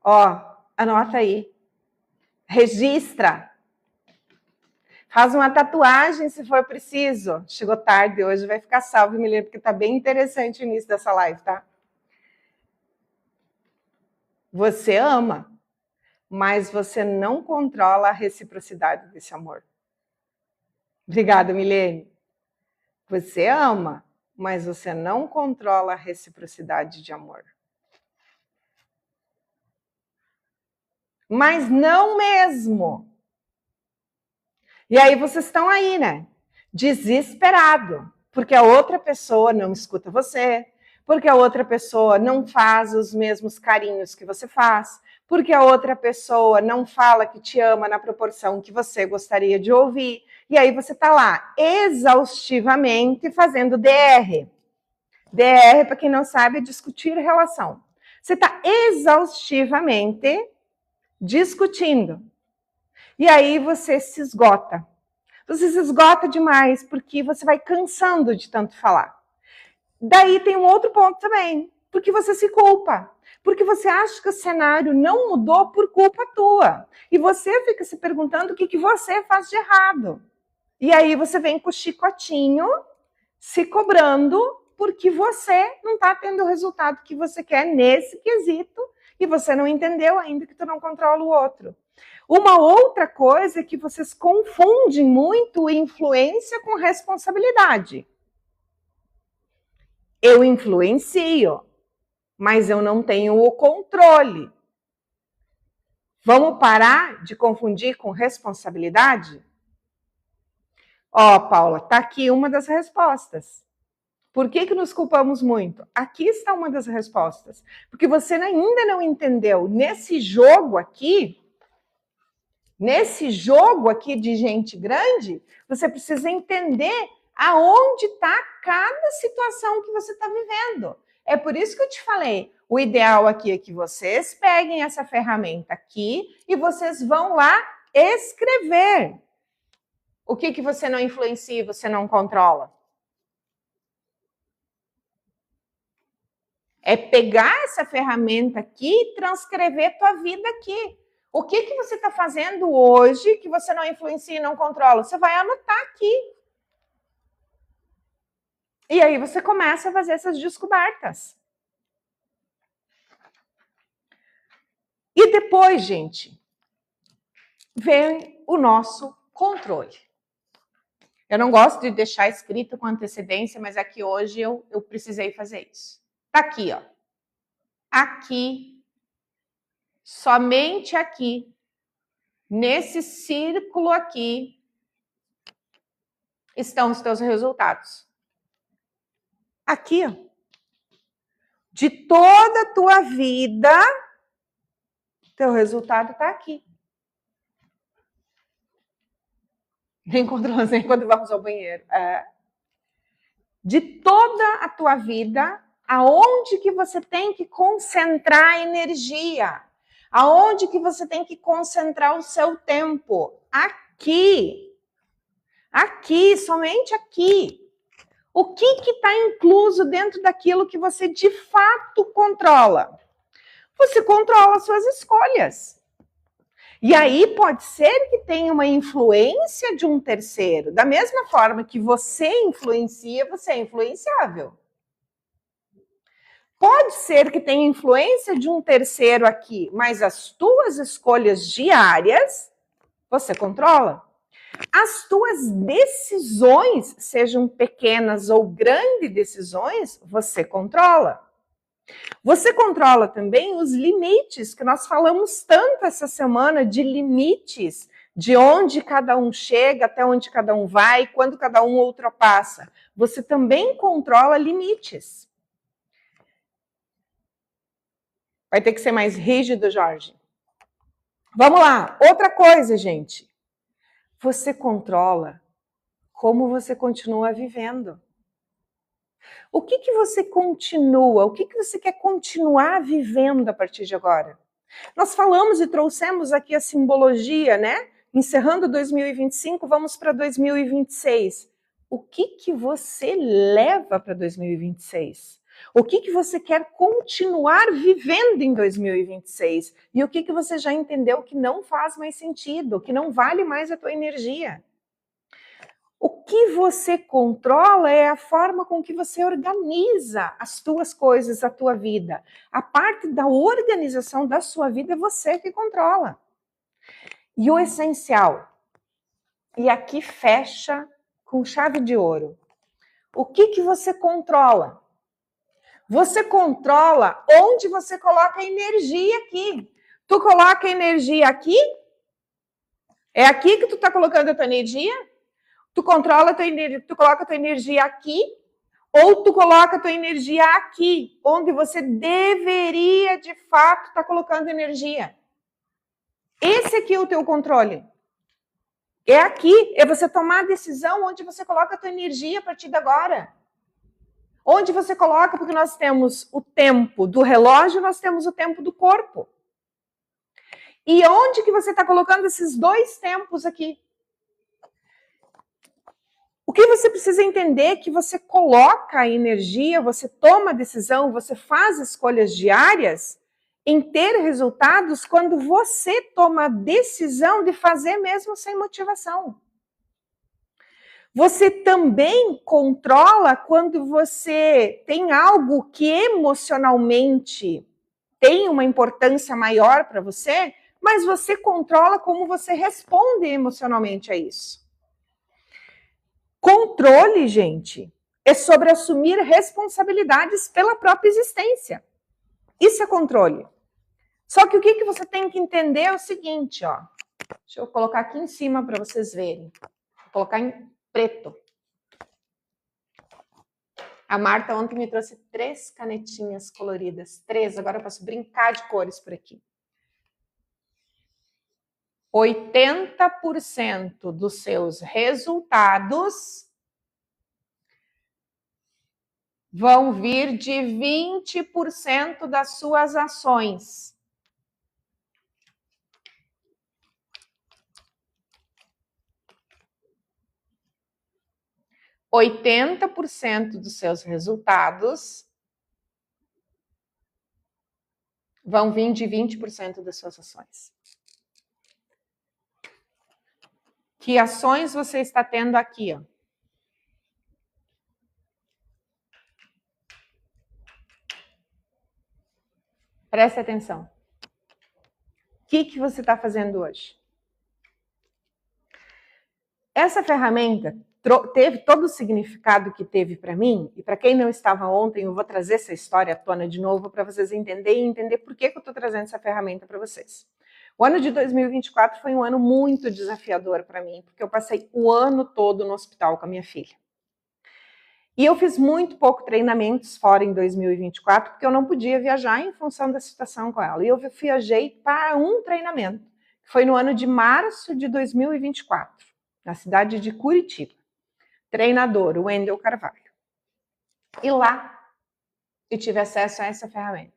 Ó, anota aí. Registra. Faz uma tatuagem se for preciso. Chegou tarde hoje, vai ficar salvo, Milene, porque tá bem interessante o início dessa live, tá? Você ama, mas você não controla a reciprocidade desse amor. Obrigada, Milene. Você ama, mas você não controla a reciprocidade de amor. Mas não mesmo. E aí vocês estão aí, né? Desesperado, porque a outra pessoa não escuta você, porque a outra pessoa não faz os mesmos carinhos que você faz, porque a outra pessoa não fala que te ama na proporção que você gostaria de ouvir. E aí você está lá, exaustivamente, fazendo DR. DR, para quem não sabe, é discutir relação. Você está exaustivamente discutindo. E aí você se esgota. Você se esgota demais, porque você vai cansando de tanto falar. Daí tem um outro ponto também, porque você se culpa. Porque você acha que o cenário não mudou por culpa tua. E você fica se perguntando o que você faz de errado. E aí você vem com o chicotinho, se cobrando, porque você não está tendo o resultado que você quer nesse quesito e você não entendeu ainda que tu não controla o outro. Uma outra coisa é que vocês confundem muito influência com responsabilidade. Eu influencio, mas eu não tenho o controle. Vamos parar de confundir com responsabilidade? Ó, Paula, tá aqui uma das respostas. Por que nos culpamos muito? Aqui está uma das respostas. Porque você ainda não entendeu. Nesse jogo aqui de gente grande, você precisa entender aonde está cada situação que você está vivendo. É por isso que eu te falei, o ideal aqui é que vocês peguem essa ferramenta aqui e vocês vão lá escrever. O que você não influencia, você não controla? É pegar essa ferramenta aqui e transcrever tua vida aqui. O que você está fazendo hoje que você não influencia e não controla? Você vai anotar aqui. E aí você começa a fazer essas descobertas. E depois, gente, vem o nosso controle. Eu não gosto de deixar escrito com antecedência, mas aqui hoje eu precisei fazer isso. Tá aqui, ó. Aqui, somente aqui, nesse círculo aqui, estão os teus resultados. Aqui, ó. De toda a tua vida, teu resultado está aqui. Nem quando vamos ao banheiro. De toda a tua vida, aonde que você tem que concentrar a energia? Aonde que você tem que concentrar o seu tempo? Aqui. Aqui, somente aqui. O que está incluso dentro daquilo que você de fato controla? Você controla as suas escolhas. E aí pode ser que tenha uma influência de um terceiro. Da mesma forma que você influencia, você é influenciável. Pode ser que tenha influência de um terceiro aqui, mas as tuas escolhas diárias, você controla. As tuas decisões, sejam pequenas ou grandes decisões, você controla. Você controla também os limites, que nós falamos tanto essa semana de limites, de onde cada um chega, até onde cada um vai, quando cada um ultrapassa. Você também controla limites. Vai ter que ser mais rígido, Jorge. Vamos lá, outra coisa, gente. Você controla como você continua vivendo. O que você continua? O que você quer continuar vivendo a partir de agora? Nós falamos e trouxemos aqui a simbologia, né? Encerrando 2025, vamos para 2026. O que você leva para 2026? O que você quer continuar vivendo em 2026? E o que você já entendeu que não faz mais sentido, que não vale mais a tua energia? O que você controla é a forma com que você organiza as tuas coisas, a tua vida. A parte da organização da sua vida é você que controla. E o essencial, e aqui fecha com chave de ouro. O que você controla? Você controla onde você coloca a energia aqui. Tu coloca a energia aqui? É aqui que tu está colocando a tua energia? Tu controla a tua energia, tu coloca a tua energia aqui, ou tu coloca a tua energia aqui, onde você deveria, de fato, estar colocando energia. Esse aqui é o teu controle. É aqui, é você tomar a decisão onde você coloca a tua energia a partir de agora. Onde você coloca, porque nós temos o tempo do relógio, nós temos o tempo do corpo. E onde que você está colocando esses dois tempos aqui? O que você precisa entender é que você coloca a energia, você toma a decisão, você faz escolhas diárias em ter resultados quando você toma a decisão de fazer mesmo sem motivação. Você também controla quando você tem algo que emocionalmente tem uma importância maior para você, mas você controla como você responde emocionalmente a isso. Controle, gente, é sobre assumir responsabilidades pela própria existência. Isso é controle. Só que o que você tem que entender é o seguinte, ó. Deixa eu colocar aqui em cima para vocês verem. Vou colocar em preto. A Marta ontem me trouxe 3 canetinhas coloridas. 3, agora eu posso brincar de cores por aqui. 80% dos seus resultados vão vir de 20% das suas ações. % dos seus resultados vão vir de 20% das suas ações. Que ações você está tendo aqui, ó? Preste atenção. O que você está fazendo hoje? Essa ferramenta teve todo o significado que teve para mim, e para quem não estava ontem, eu vou trazer essa história à tona de novo para vocês entenderem e entender por que eu estou trazendo essa ferramenta para vocês. O ano de 2024 foi um ano muito desafiador para mim, porque eu passei o ano todo no hospital com a minha filha. E eu fiz muito pouco treinamentos fora em 2024, porque eu não podia viajar em função da situação com ela. E eu viajei para um treinamento, que foi no ano de março de 2024, na cidade de Curitiba. Treinador, o Wendel Carvalho. E lá eu tive acesso a essa ferramenta.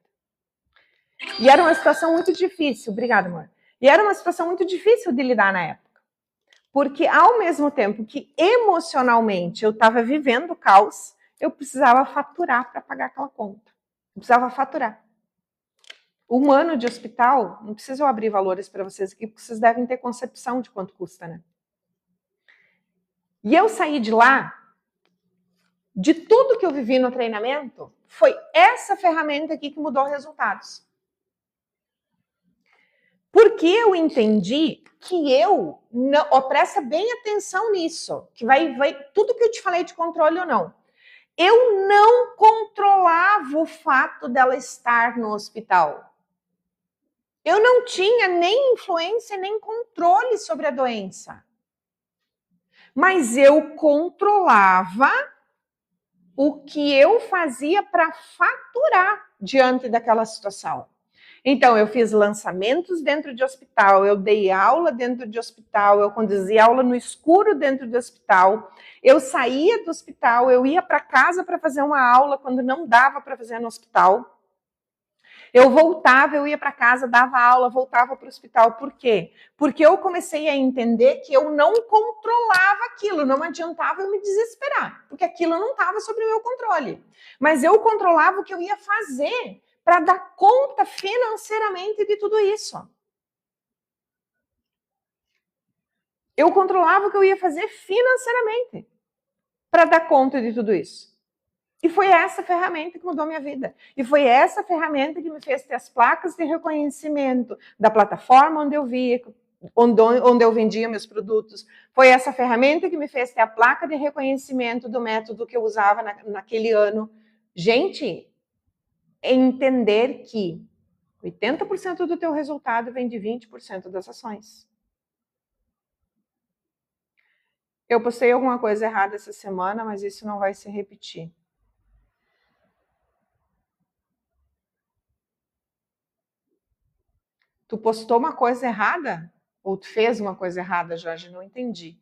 E era uma situação muito difícil, obrigada, amor. E era uma situação muito difícil de lidar na época. Porque ao mesmo tempo que emocionalmente eu estava vivendo caos, eu precisava faturar para pagar aquela conta. Eu precisava faturar. Um ano de hospital, não preciso eu abrir valores para vocês aqui, porque vocês devem ter concepção de quanto custa, né? E eu saí de lá, de tudo que eu vivi no treinamento, foi essa ferramenta aqui que mudou resultados. Porque eu entendi que eu, não, presta bem atenção nisso, que vai tudo que eu te falei de controle ou não. Eu não controlava o fato dela estar no hospital. Eu não tinha nem influência, nem controle sobre a doença. Mas eu controlava o que eu fazia para faturar diante daquela situação. Então, eu fiz lançamentos dentro de hospital, eu dei aula dentro de hospital, eu conduzi aula no escuro dentro do hospital, eu saía do hospital, eu ia para casa para fazer uma aula quando não dava para fazer no hospital. Eu voltava, eu ia para casa, dava aula, voltava para o hospital. Por quê? Porque eu comecei a entender que eu não controlava aquilo, não adiantava eu me desesperar, porque aquilo não estava sob o meu controle. Mas eu controlava o que eu ia fazer para dar conta financeiramente de tudo isso. Eu controlava o que eu ia fazer financeiramente para dar conta de tudo isso. E foi essa ferramenta que mudou minha vida. E foi essa ferramenta que me fez ter as placas de reconhecimento da plataforma onde eu via, onde eu vendia meus produtos. Foi essa ferramenta que me fez ter a placa de reconhecimento do método que eu usava naquele ano. Gente, entender que 80% do teu resultado vem de 20% das ações. Eu postei alguma coisa errada essa semana, mas isso não vai se repetir. Tu postou uma coisa errada? Ou tu fez uma coisa errada, Jorge? Não entendi.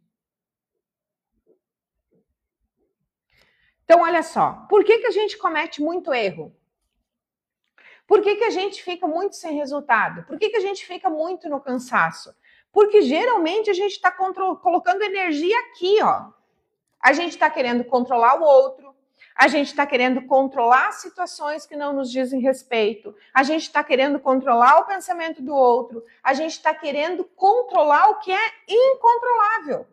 Então, olha só. Por que a gente comete muito erro? Por que a gente fica muito sem resultado? Por que a gente fica muito no cansaço? Porque geralmente a gente está colocando energia aqui, ó. A gente está querendo controlar o outro. A gente está querendo controlar situações que não nos dizem respeito. A gente está querendo controlar o pensamento do outro. A gente está querendo controlar o que é incontrolável.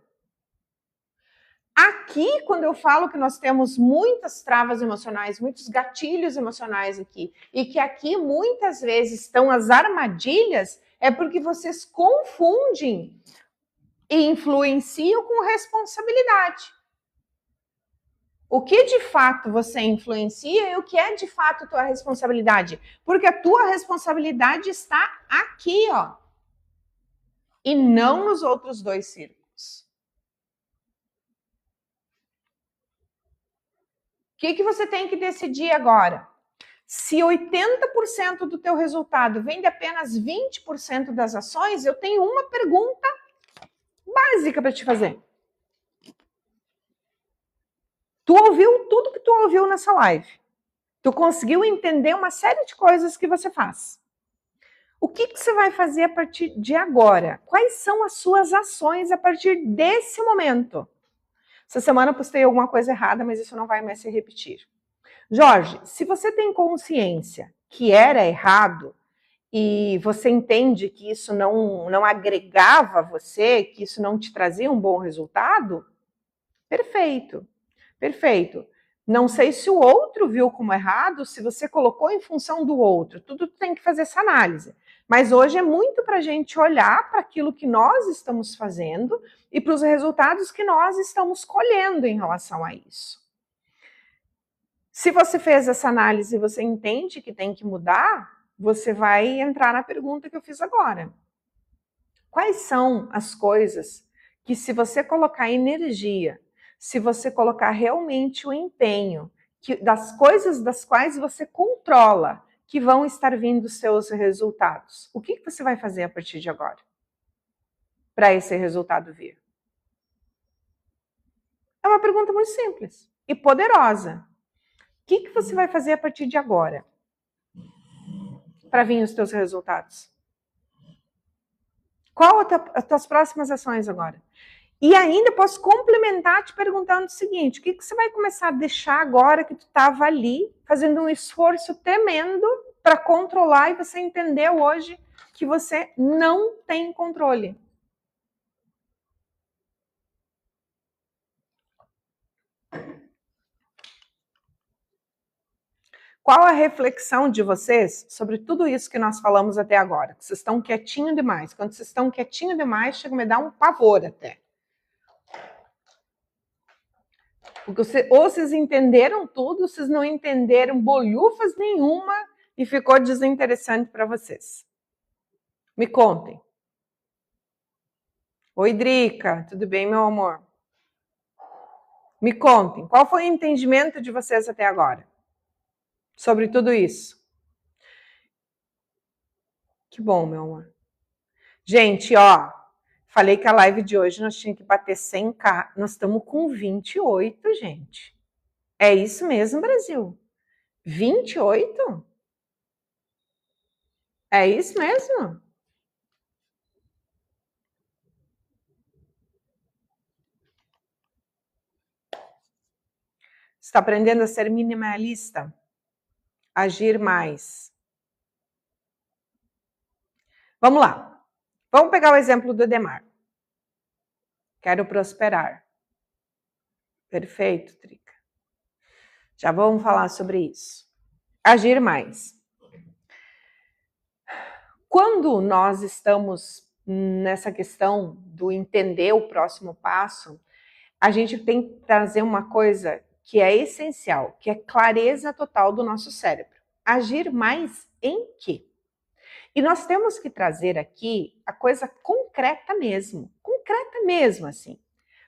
Aqui, quando eu falo que nós temos muitas travas emocionais, muitos gatilhos emocionais aqui, e que aqui muitas vezes estão as armadilhas, é porque vocês confundem e influenciam com responsabilidade. O que de fato você influencia e o que é de fato tua responsabilidade? Porque a tua responsabilidade está aqui, ó. E não nos outros dois círculos. O que você tem que decidir agora? Se 80% do teu resultado vem de apenas 20% das ações, eu tenho uma pergunta básica para te fazer. Tu ouviu tudo que tu ouviu nessa live. Tu conseguiu entender uma série de coisas que você faz. O que você vai fazer a partir de agora? Quais são as suas ações a partir desse momento? Essa semana eu postei alguma coisa errada, mas isso não vai mais se repetir. Jorge, se você tem consciência que era errado e você entende que isso não agregava você, que isso não te trazia um bom resultado, perfeito, perfeito. Não sei se o outro viu como errado, se você colocou em função do outro. Tudo tem que fazer essa análise. Mas hoje é muito para a gente olhar para aquilo que nós estamos fazendo e para os resultados que nós estamos colhendo em relação a isso. Se você fez essa análise e você entende que tem que mudar, você vai entrar na pergunta que eu fiz agora. Quais são as coisas que, se você colocar energia, se você colocar realmente o empenho, das coisas das quais você controla, que vão estar vindo os seus resultados? O que você vai fazer a partir de agora para esse resultado vir? É uma pergunta muito simples e poderosa. O que você vai fazer a partir de agora para vir os teus resultados? Qual as tuas próximas ações agora? E ainda posso complementar te perguntando o seguinte: o que você vai começar a deixar agora que tu estava ali, fazendo um esforço tremendo para controlar, e você entendeu hoje que você não tem controle? Qual a reflexão de vocês sobre tudo isso que nós falamos até agora? Vocês estão quietinho demais. Quando vocês estão quietinho demais, chega a me dar um pavor até. Porque ou vocês entenderam tudo, vocês não entenderam bolhufas nenhuma e ficou desinteressante para vocês. Me contem. Oi, Drica, tudo bem, meu amor? Me contem, qual foi o entendimento de vocês até agora sobre tudo isso? Que bom, meu amor. Gente, ó, falei que a live de hoje nós tínhamos que bater 100k. Nós estamos com 28, gente. É isso mesmo, Brasil? 28? É isso mesmo? Você está aprendendo a ser minimalista? Agir mais. Vamos lá. Vamos pegar o exemplo do Edemar. Quero prosperar. Perfeito, Trica. Já vamos falar sobre isso. Agir mais. Quando nós estamos nessa questão do entender o próximo passo, a gente tem que trazer uma coisa que é essencial, que é clareza total do nosso cérebro. Agir mais em quê? E nós temos que trazer aqui a coisa concreta mesmo assim.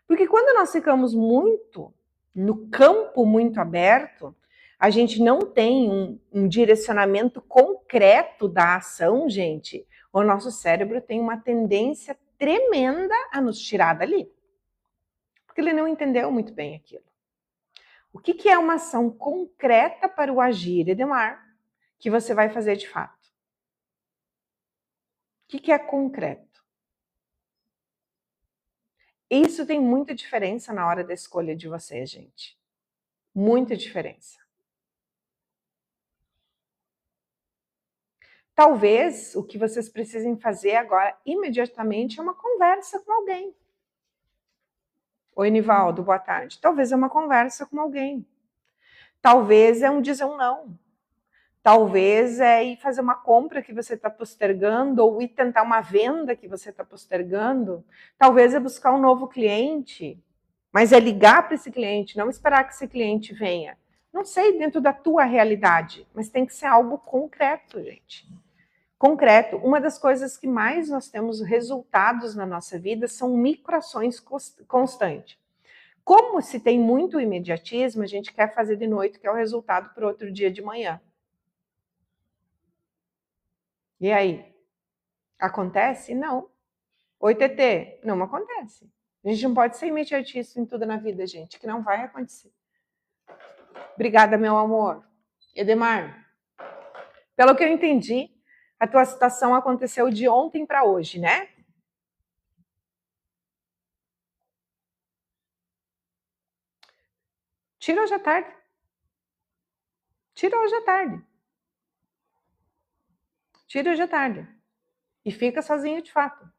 Porque quando nós ficamos muito no campo muito aberto, a gente não tem um direcionamento concreto da ação, gente. O nosso cérebro tem uma tendência tremenda a nos tirar dali. Porque ele não entendeu muito bem aquilo. O que é uma ação concreta para o agir, Edemar, que você vai fazer de fato? O que é concreto? Isso tem muita diferença na hora da escolha de você, gente. Muita diferença. Talvez o que vocês precisem fazer agora, imediatamente, é uma conversa com alguém. Oi, Nivaldo, boa tarde. Talvez é uma conversa com alguém. Talvez é um dizer um não. Talvez é ir fazer uma compra que você está postergando ou ir tentar uma venda que você está postergando. Talvez é buscar um novo cliente, mas é ligar para esse cliente, não esperar que esse cliente venha. Não sei, dentro da tua realidade, mas tem que ser algo concreto, gente. Concreto. Uma das coisas que mais nós temos resultados na nossa vida são microações constantes. Como se tem muito imediatismo, a gente quer fazer de noite, que é o resultado para outro dia de manhã. E aí? Acontece? Não. Oi, TT. Não acontece. A gente não pode ser imediatista em tudo na vida, gente, que não vai acontecer. Obrigada, meu amor. Edemar, pelo que eu entendi, a tua situação aconteceu de ontem para hoje, né? Tira hoje à tarde. Tira hoje à tarde. Tira hoje à tarde. E fica sozinho de fato.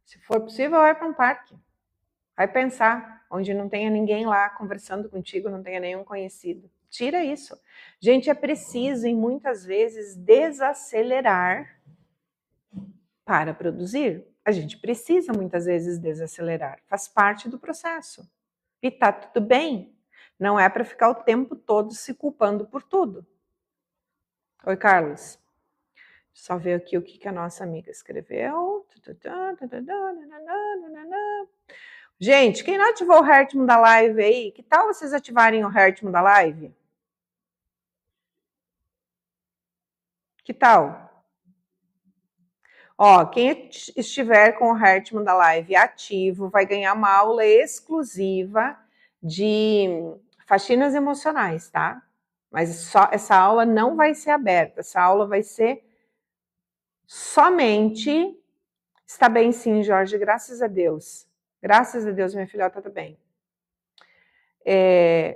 Se for possível, vai para um parque. Vai pensar, onde não tenha ninguém lá conversando contigo, não tenha nenhum conhecido. Tira isso. Gente, é preciso, e muitas vezes, desacelerar para produzir. A gente precisa, muitas vezes, desacelerar. Faz parte do processo. E tá tudo bem. Não é para ficar o tempo todo se culpando por tudo. Oi, Carlos. Só ver aqui o que a nossa amiga escreveu. Gente, quem não ativou o ritmo da live aí, que tal vocês ativarem o ritmo da live? Que tal? Ó, quem estiver com o ritmo da live ativo vai ganhar uma aula exclusiva de faxinas emocionais, tá? Mas só essa aula não vai ser aberta, essa aula vai ser somente... Está bem sim, Jorge, graças a Deus. Graças a Deus, minha filhota tá bem.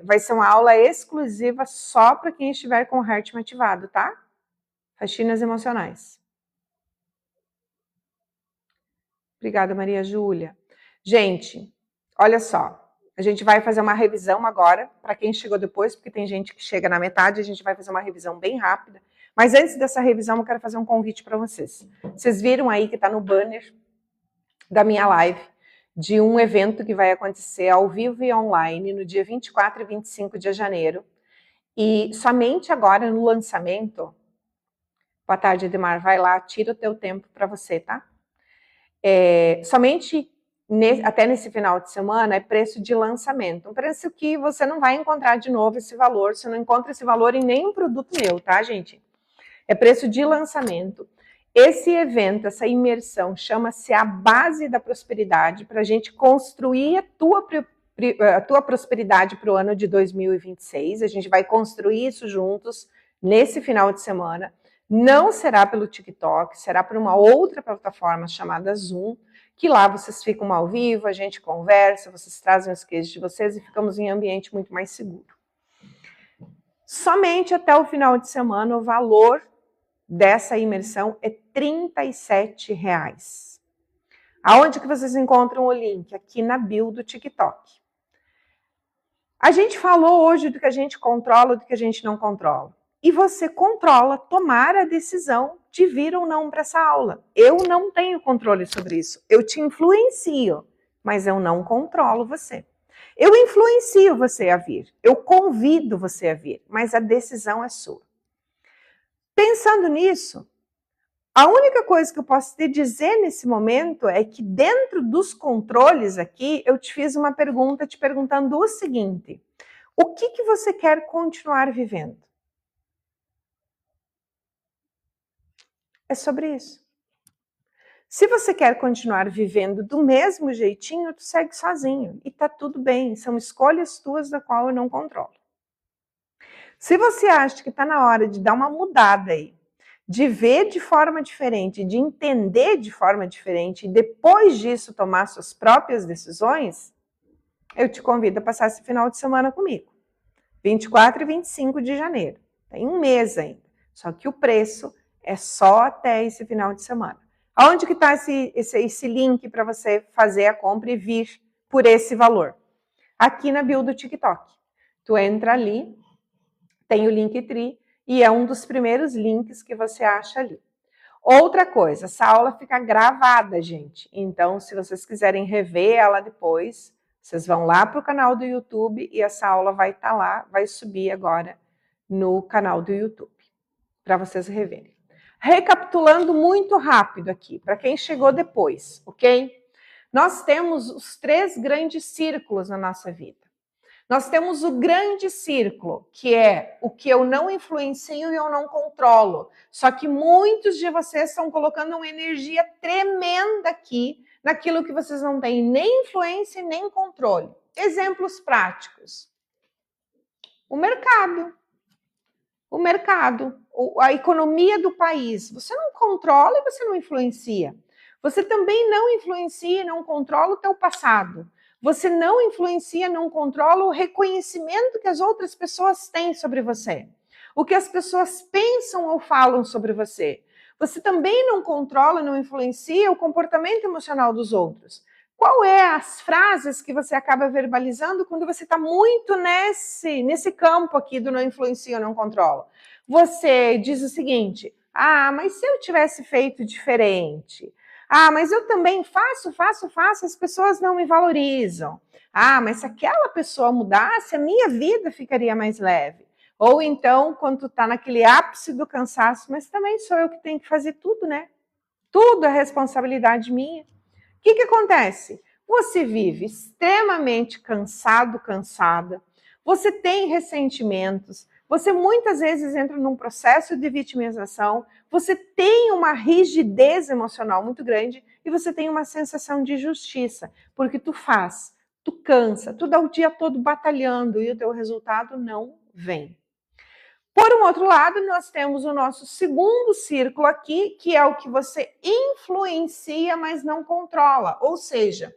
Vai ser uma aula exclusiva só para quem estiver com o ritmo ativado, tá? Faxinas emocionais. Obrigada, Maria Júlia. Gente, olha só. A gente vai fazer uma revisão agora, para quem chegou depois, porque tem gente que chega na metade, a gente vai fazer uma revisão bem rápida. Mas antes dessa revisão, eu quero fazer um convite para vocês. Vocês viram aí que está no banner da minha live, de um evento que vai acontecer ao vivo e online no dia 24 e 25 de janeiro. E somente agora no lançamento... Boa tarde, Edmar. Vai lá, tira o teu tempo para você, tá? Somente até nesse final de semana é preço de lançamento. Um preço que você não vai encontrar de novo esse valor. Você não encontra esse valor em nenhum produto meu, tá, gente? É preço de lançamento. Esse evento, essa imersão, chama-se A Base da Prosperidade, para a gente construir a tua prosperidade para o ano de 2026. A gente vai construir isso juntos nesse final de semana. Não será pelo TikTok, será por uma outra plataforma chamada Zoom, que lá vocês ficam ao vivo, a gente conversa, vocês trazem os cases de vocês e ficamos em um ambiente muito mais seguro. Somente até o final de semana o valor dessa imersão é R$ 37,00. Aonde que vocês encontram o link? Aqui na bio do TikTok. A gente falou hoje do que a gente controla e do que a gente não controla. E você controla tomar a decisão de vir ou não para essa aula. Eu não tenho controle sobre isso. Eu te influencio, mas eu não controlo você. Eu influencio você a vir. Eu convido você a vir, mas a decisão é sua. Pensando nisso, a única coisa que eu posso te dizer nesse momento é que dentro dos controles aqui, eu te fiz uma pergunta te perguntando o seguinte: o que você quer continuar vivendo? É sobre isso. Se você quer continuar vivendo do mesmo jeitinho, tu segue sozinho e tá tudo bem, são escolhas tuas da qual eu não controlo. Se você acha que está na hora de dar uma mudada aí, de ver de forma diferente, de entender de forma diferente e depois disso tomar suas próprias decisões, eu te convido a passar esse final de semana comigo. 24 e 25 de janeiro. Tem um mês ainda. Só que o preço é só até esse final de semana. Aonde que está esse link para você fazer a compra e vir por esse valor? Aqui na bio do TikTok. Tu entra ali, tem o Linktree e é um dos primeiros links que você acha ali. Outra coisa, essa aula fica gravada, gente. Então, se vocês quiserem rever ela depois, vocês vão lá para o canal do YouTube e essa aula vai estar lá, vai subir agora no canal do YouTube, para vocês reverem. Recapitulando muito rápido aqui, para quem chegou depois, ok? Nós temos os 3 grandes círculos na nossa vida. Nós temos o grande círculo, que é o que eu não influencio e eu não controlo. Só que muitos de vocês estão colocando uma energia tremenda aqui naquilo que vocês não têm nem influência nem controle. Exemplos práticos. O mercado, a economia do país. Você não controla e você não influencia. Você também não influencia e não controla o teu passado. Você não influencia, não controla o reconhecimento que as outras pessoas têm sobre você. O que as pessoas pensam ou falam sobre você. Você também não controla, não influencia o comportamento emocional dos outros. Qual é as frases que você acaba verbalizando quando você está muito nesse campo aqui do não influencia, não controla? Você diz o seguinte, mas se eu tivesse feito diferente... mas eu também faço, as pessoas não me valorizam. Mas se aquela pessoa mudasse, a minha vida ficaria mais leve. Ou então, quando tu tá naquele ápice do cansaço, mas também sou eu que tenho que fazer tudo, né? Tudo é responsabilidade minha. O que acontece? Você vive extremamente cansado, cansada, você tem ressentimentos, você muitas vezes entra num processo de vitimização, você tem uma rigidez emocional muito grande e você tem uma sensação de injustiça, porque tu faz, tu cansa, tu dá o dia todo batalhando e o teu resultado não vem. Por um outro lado, nós temos o nosso segundo círculo aqui, que é o que você influencia, mas não controla. Ou seja,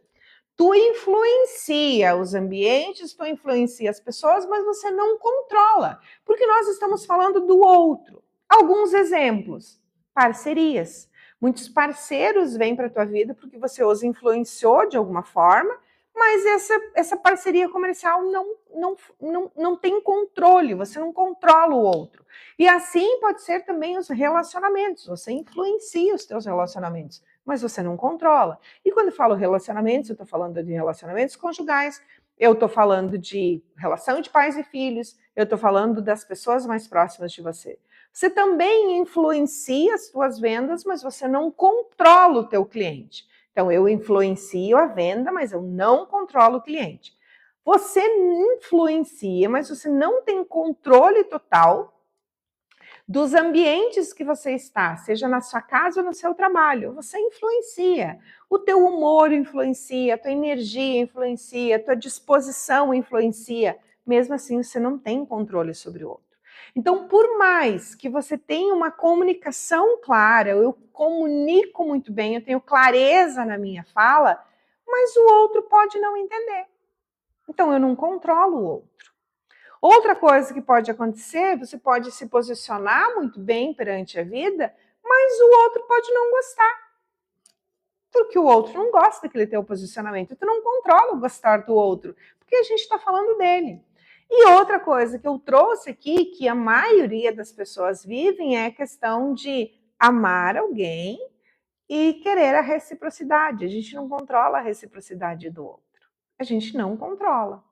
tu influencia os ambientes, tu influencia as pessoas, mas você não controla. Porque nós estamos falando do outro. Alguns exemplos. Parcerias. Muitos parceiros vêm para a tua vida porque você os influenciou de alguma forma, mas essa parceria comercial não tem controle, você não controla o outro. E assim pode ser também os relacionamentos, você influencia os teus relacionamentos, mas você não controla. E quando eu falo relacionamentos, eu estou falando de relacionamentos conjugais, eu estou falando de relação de pais e filhos, eu estou falando das pessoas mais próximas de você. Você também influencia as tuas vendas, mas você não controla o teu cliente. Então, eu influencio a venda, mas eu não controlo o cliente. Você influencia, mas você não tem controle total dos ambientes que você está, seja na sua casa ou no seu trabalho. Você influencia. O teu humor influencia, a tua energia influencia, a tua disposição influencia. Mesmo assim, você não tem controle sobre o outro. Então, por mais que você tenha uma comunicação clara, eu comunico muito bem, eu tenho clareza na minha fala, mas o outro pode não entender. Então, eu não controlo o outro. Outra coisa que pode acontecer, você pode se posicionar muito bem perante a vida, mas o outro pode não gostar. Porque o outro não gosta daquele teu posicionamento. Tu não controla o gostar do outro, porque a gente está falando dele. E outra coisa que eu trouxe aqui, que a maioria das pessoas vivem, é a questão de amar alguém e querer a reciprocidade. A gente não controla a reciprocidade do outro. A gente não controla.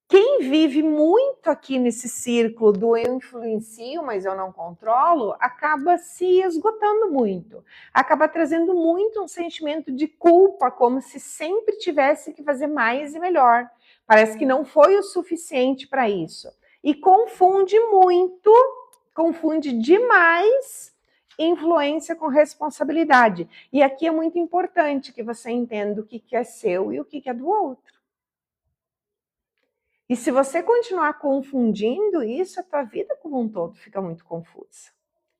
Quem vive muito aqui nesse círculo do eu influencio, mas eu não controlo, acaba se esgotando muito. Acaba trazendo muito um sentimento de culpa, como se sempre tivesse que fazer mais e melhor. Parece que não foi o suficiente para isso. E confunde demais influência com responsabilidade. E aqui é muito importante que você entenda o que é seu e o que é do outro. E se você continuar confundindo isso, a tua vida como um todo fica muito confusa.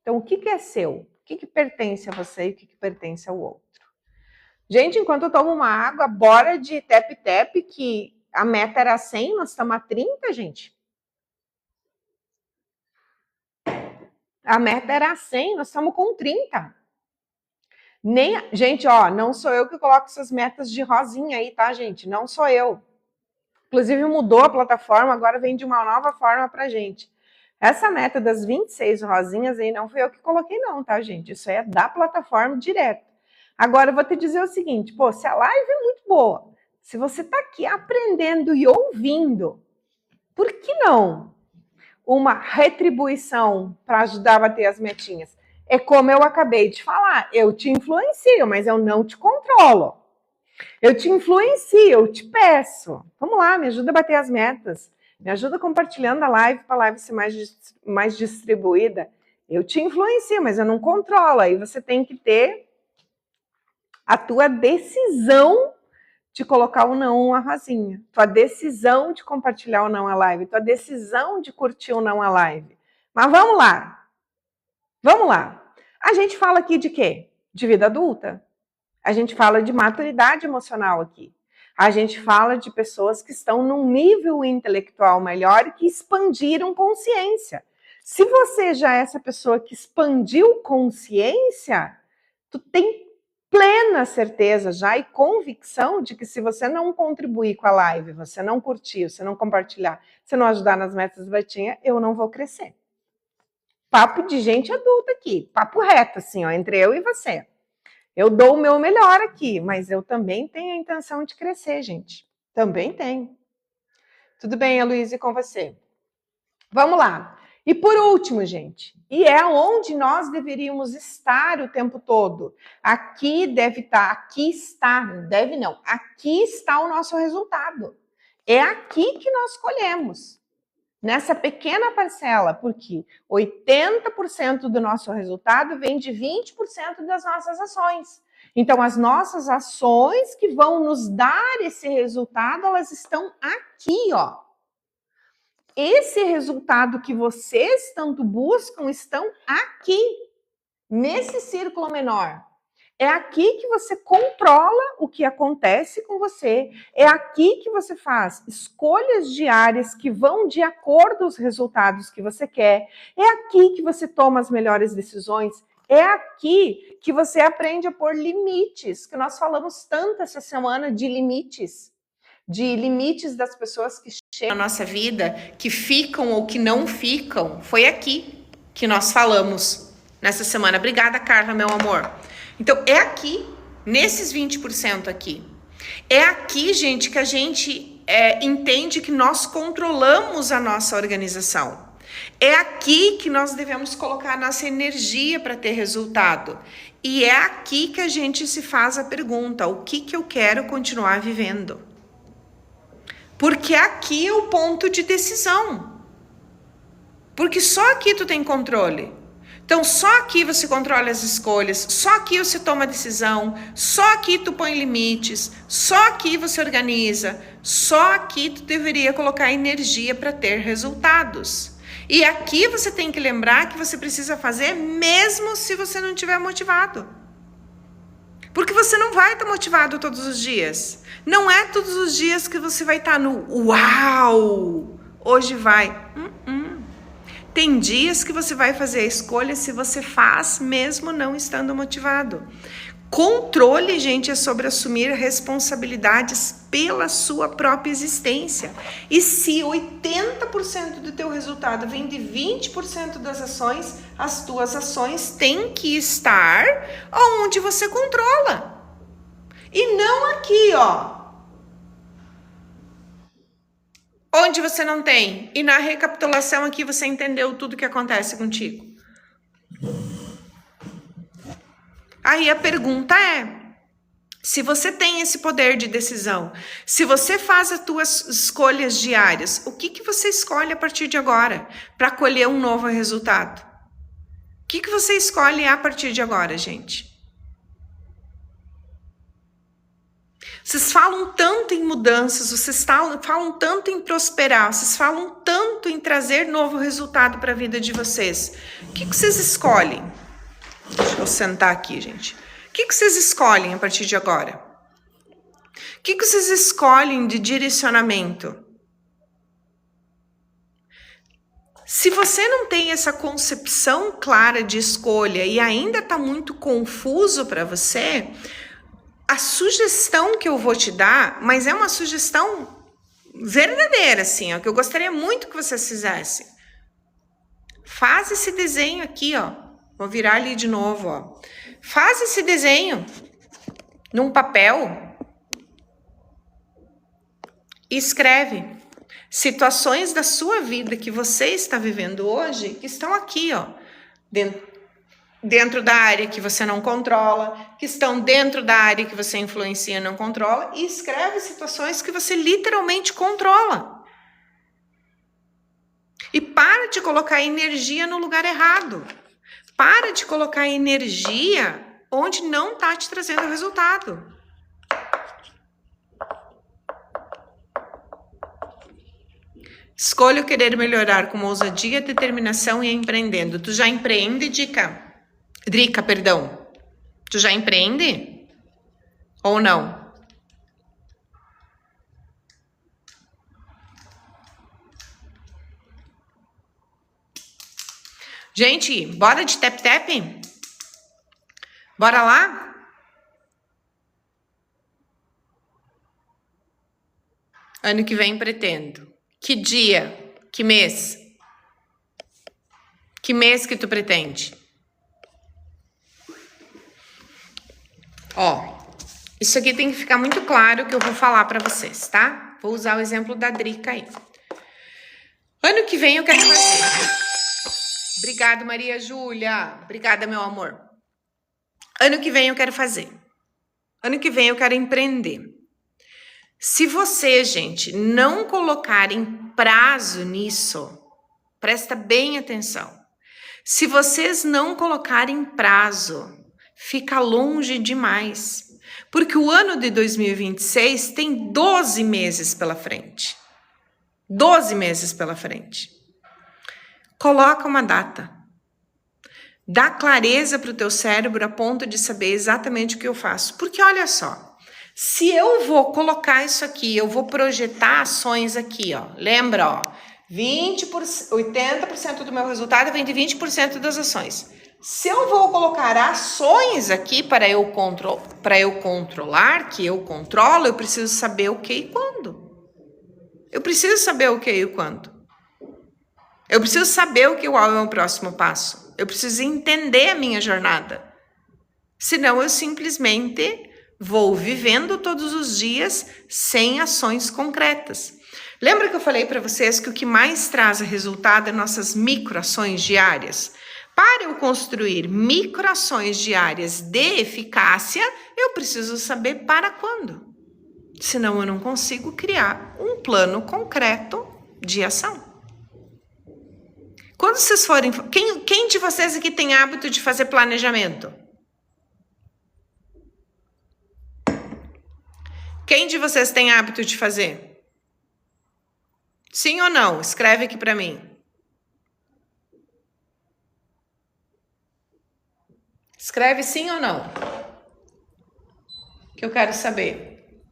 Então, o que é seu? O que pertence a você e o que pertence ao outro? Gente, enquanto eu tomo uma água, bora de tap-tap, que A meta era 100, nós estamos a 30, gente. A meta era 100, nós estamos com 30. Gente, ó, não sou eu que coloco essas metas de rosinha aí, tá, gente? Não sou eu. Inclusive mudou a plataforma, agora vem de uma nova forma pra gente. Essa meta das 26 rosinhas aí não fui eu que coloquei não, tá, gente? Isso aí é da plataforma direto. Agora eu vou te dizer o seguinte, pô, se a live é muito boa, se você tá aqui aprendendo e ouvindo, por que não uma retribuição para ajudar a bater as metinhas? É como eu acabei de falar, eu te influencio, mas eu não te controlo. Eu te influencio, eu te peço. Vamos lá, me ajuda a bater as metas. Me ajuda compartilhando a live para a live ser mais distribuída. Eu te influencio, mas eu não controlo. Aí você tem que ter a tua decisão de colocar ou não uma rosinha. Tua decisão de compartilhar ou não a live. Tua decisão de curtir ou não a live. Mas vamos lá. Vamos lá. A gente fala aqui de quê? De vida adulta. A gente fala de maturidade emocional aqui. A gente fala de pessoas que estão num nível intelectual melhor e que expandiram consciência. Se você já é essa pessoa que expandiu consciência, tu tem plena certeza já e convicção de que se você não contribuir com a live, você não curtir, você não compartilhar, você não ajudar nas metas da Betinha, eu não vou crescer. Papo de gente adulta aqui, papo reto assim, ó, entre eu e você. Eu dou o meu melhor aqui, mas eu também tenho a intenção de crescer, gente. Também tenho. Tudo bem, Heloísa, com você? Vamos lá. E por último, gente, e é onde nós deveríamos estar o tempo todo. Aqui deve estar, aqui está, deve não, aqui está o nosso resultado. É aqui que nós colhemos. Nessa pequena parcela, porque 80% do nosso resultado vem de 20% das nossas ações. Então, as nossas ações que vão nos dar esse resultado, elas estão aqui, ó. Esse resultado que vocês tanto buscam estão aqui, nesse círculo menor. É aqui que você controla o que acontece com você. É aqui que você faz escolhas diárias que vão de acordo com os resultados que você quer. É aqui que você toma as melhores decisões. É aqui que você aprende a pôr limites, que nós falamos tanto essa semana de limites das pessoas que chegam na nossa vida, que ficam ou que não ficam. Foi aqui que nós falamos nessa semana. Obrigada, Carla, meu amor. Então, é aqui, nesses 20% aqui. É aqui, gente, que a gente entende que nós controlamos a nossa organização. É aqui que nós devemos colocar a nossa energia para ter resultado. E é aqui que a gente se faz a pergunta, o que eu quero continuar vivendo? Porque aqui é o ponto de decisão. Porque só aqui tu tem controle. Então, só aqui você controla as escolhas, só aqui você toma decisão, só aqui tu põe limites, só aqui você organiza, só aqui tu deveria colocar energia para ter resultados. E aqui você tem que lembrar que você precisa fazer mesmo se você não estiver motivado. Porque você não vai estar motivado todos os dias. Não é todos os dias que você vai estar no uau, hoje vai. Tem dias que você vai fazer a escolha se você faz mesmo não estando motivado. Controle, gente, é sobre assumir responsabilidades pela sua própria existência. E se 80% do teu resultado vem de 20% das ações, as tuas ações têm que estar onde você controla. E não aqui, ó. Onde você não tem. E na recapitulação aqui você entendeu tudo que acontece contigo. Aí a pergunta é, se você tem esse poder de decisão, se você faz as tuas escolhas diárias, o que você escolhe a partir de agora para colher um novo resultado? O que você escolhe a partir de agora, gente? Vocês falam tanto em mudanças, vocês falam tanto em prosperar, vocês falam tanto em trazer novo resultado para a vida de vocês. O que vocês escolhem? Deixa eu sentar aqui, gente. O que vocês escolhem a partir de agora? O que vocês escolhem de direcionamento? Se você não tem essa concepção clara de escolha e ainda está muito confuso para você, a sugestão que eu vou te dar, mas é uma sugestão verdadeira, assim, ó, que eu gostaria muito que vocês fizessem. Faz esse desenho aqui, ó. Vou virar ali de novo, ó. Faz esse desenho num papel e escreve situações da sua vida que você está vivendo hoje, que estão aqui, ó, dentro da área que você não controla, que estão dentro da área que você influencia e não controla, e escreve situações que você literalmente controla. E para de colocar energia no lugar errado. Para de colocar energia onde não está te trazendo resultado. Escolha querer melhorar com ousadia, determinação e empreendendo. Tu já empreende, Drica, perdão. Tu já empreende? Ou não? Gente, bora de tap-tap? Bora lá? Ano que vem pretendo. Que dia? Que mês? Que mês que tu pretende? Ó, isso aqui tem que ficar muito claro que eu vou falar para vocês, tá? Vou usar o exemplo da Drica aí. Ano que vem eu quero fazer. Obrigada, Maria Júlia. Obrigada, meu amor. Ano que vem eu quero fazer. Ano que vem eu quero empreender. Se você, gente, não colocar em prazo nisso, presta bem atenção. Se vocês não colocarem prazo, fica longe demais. Porque o ano de 2026 tem 12 meses pela frente. 12 meses pela frente. Coloca uma data. Dá clareza para o teu cérebro a ponto de saber exatamente o que eu faço. Porque olha só, se eu vou colocar isso aqui, eu vou projetar ações aqui, ó. Lembra, ó, 80% do meu resultado vem de 20% das ações. Se eu vou colocar ações aqui para eu controlar, que eu controlo, eu preciso saber o que e quando. Eu preciso saber o que e o quando. Eu preciso saber qual é o meu próximo passo. Eu preciso entender a minha jornada. Senão eu simplesmente vou vivendo todos os dias sem ações concretas. Lembra que eu falei para vocês que o que mais traz resultado é nossas microações diárias? Para eu construir microações diárias de eficácia, eu preciso saber para quando. Senão eu não consigo criar um plano concreto de ação. Quando vocês forem... Quem de vocês aqui tem hábito de fazer planejamento? Quem de vocês tem hábito de fazer? Sim ou não? Escreve aqui para mim. Escreve sim ou não. Que eu quero saber.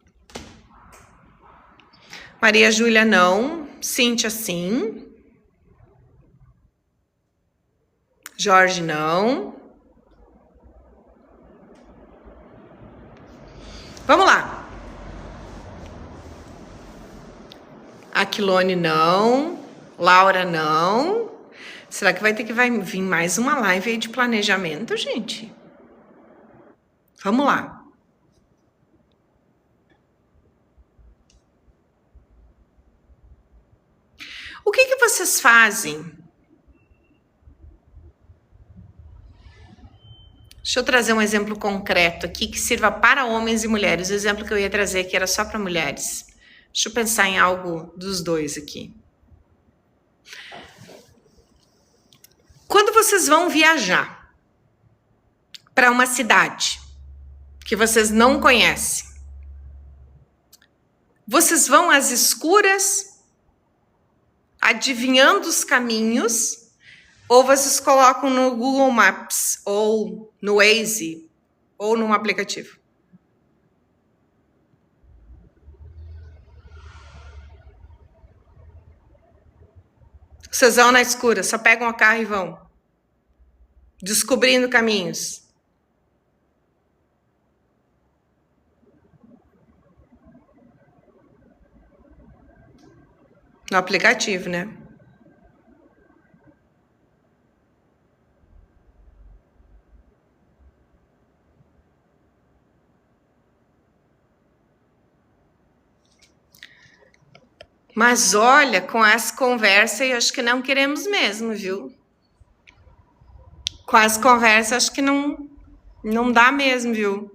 Maria Júlia, não. Cíntia, sim. Jorge, não. Vamos lá. Aquilone, não. Laura, não. Será que vai vir mais uma live aí de planejamento, gente? Vamos lá. O que vocês fazem? Deixa eu trazer um exemplo concreto aqui que sirva para homens e mulheres. O exemplo que eu ia trazer aqui era só para mulheres. Deixa eu pensar em algo dos dois aqui. Quando vocês vão viajar para uma cidade que vocês não conhecem, vocês vão às escuras, adivinhando os caminhos, ou vocês colocam no Google Maps, ou no Waze, ou num aplicativo? Vocês vão na escura, só pegam o carro e vão. Descobrindo caminhos. No aplicativo, né? Mas olha, com essa conversa, eu acho que não queremos mesmo, viu? Com essa conversa, acho que não dá mesmo, viu?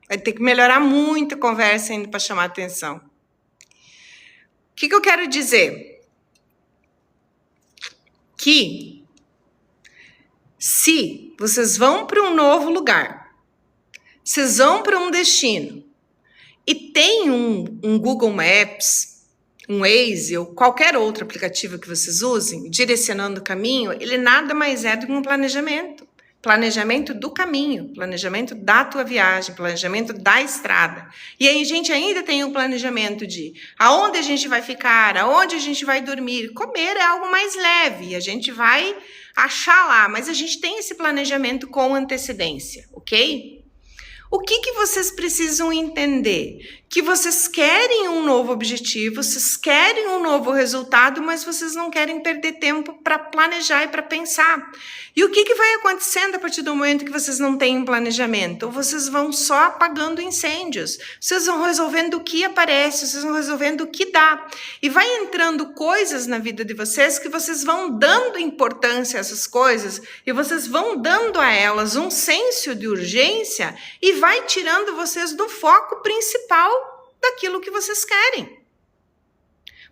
Vai ter que melhorar muito a conversa ainda para chamar atenção. O que eu quero dizer? Que se vocês vão para um novo lugar, vocês vão para um destino e tem um Google Maps, um Waze ou qualquer outro aplicativo que vocês usem, direcionando o caminho, ele nada mais é do que um planejamento. Planejamento do caminho, planejamento da tua viagem, planejamento da estrada. E aí a gente ainda tem o planejamento de aonde a gente vai ficar, aonde a gente vai dormir. Comer é algo mais leve, a gente vai achar lá, mas a gente tem esse planejamento com antecedência, ok? O que vocês precisam entender? Que vocês querem um novo objetivo, vocês querem um novo resultado, mas vocês não querem perder tempo para planejar e para pensar. E o que vai acontecendo a partir do momento que vocês não têm um planejamento? Vocês vão só apagando incêndios, vocês vão resolvendo o que aparece, vocês vão resolvendo o que dá. E vai entrando coisas na vida de vocês que vocês vão dando importância a essas coisas e vocês vão dando a elas um senso de urgência e vai tirando vocês do foco principal daquilo que vocês querem.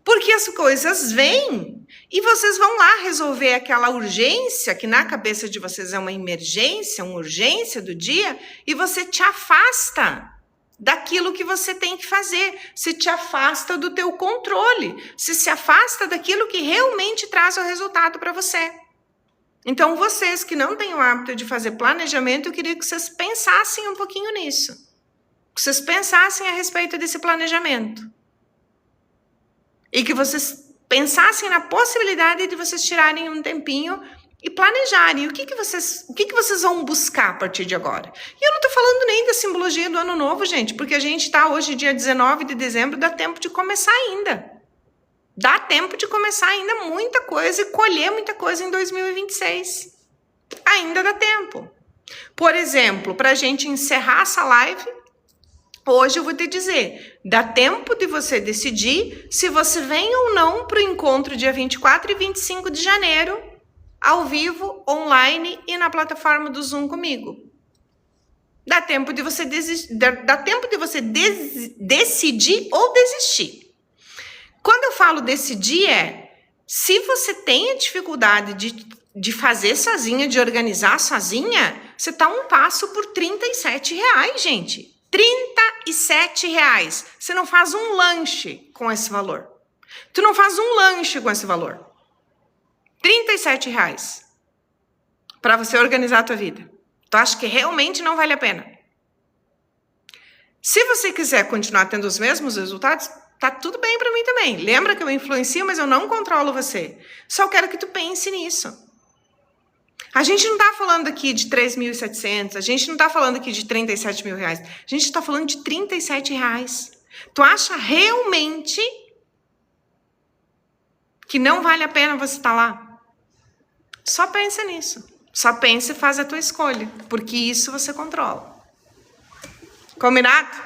Porque as coisas vêm e vocês vão lá resolver aquela urgência, que na cabeça de vocês é uma emergência, uma urgência do dia, e você te afasta daquilo que você tem que fazer, se te afasta do teu controle, se afasta daquilo que realmente traz o resultado para você. Então, vocês que não têm o hábito de fazer planejamento, eu queria que vocês pensassem um pouquinho nisso. Que vocês pensassem a respeito desse planejamento. E que vocês pensassem na possibilidade de vocês tirarem um tempinho e planejarem o que vocês vão buscar a partir de agora. E eu não estou falando nem da simbologia do ano novo, gente, porque a gente está hoje, dia 19 de dezembro, dá tempo de começar ainda. Dá tempo de começar ainda muita coisa e colher muita coisa em 2026. Ainda dá tempo. Por exemplo, para a gente encerrar essa live, hoje eu vou te dizer, dá tempo de você decidir se você vem ou não para o encontro dia 24 e 25 de janeiro, ao vivo, online e na plataforma do Zoom comigo. Dá tempo de você decidir ou desistir. Quando eu falo decidir se você tem a dificuldade de fazer sozinha, de organizar sozinha, você está um passo por R$37, gente. R$37. Você não faz um lanche com esse valor. Tu não faz um lanche com esse valor. R$37 para você organizar a tua vida. Tu acha que realmente não vale a pena? Se você quiser continuar tendo os mesmos resultados, tá tudo bem para mim também. Lembra que eu influencio, mas eu não controlo você. Só quero que tu pense nisso. A gente não tá falando aqui de 3.700, a gente não tá falando aqui de R$37 mil. A gente tá falando de R$37. Tu acha realmente que não vale a pena você estar lá? Só pensa nisso. Só pensa e faz a tua escolha, porque isso você controla. Combinado?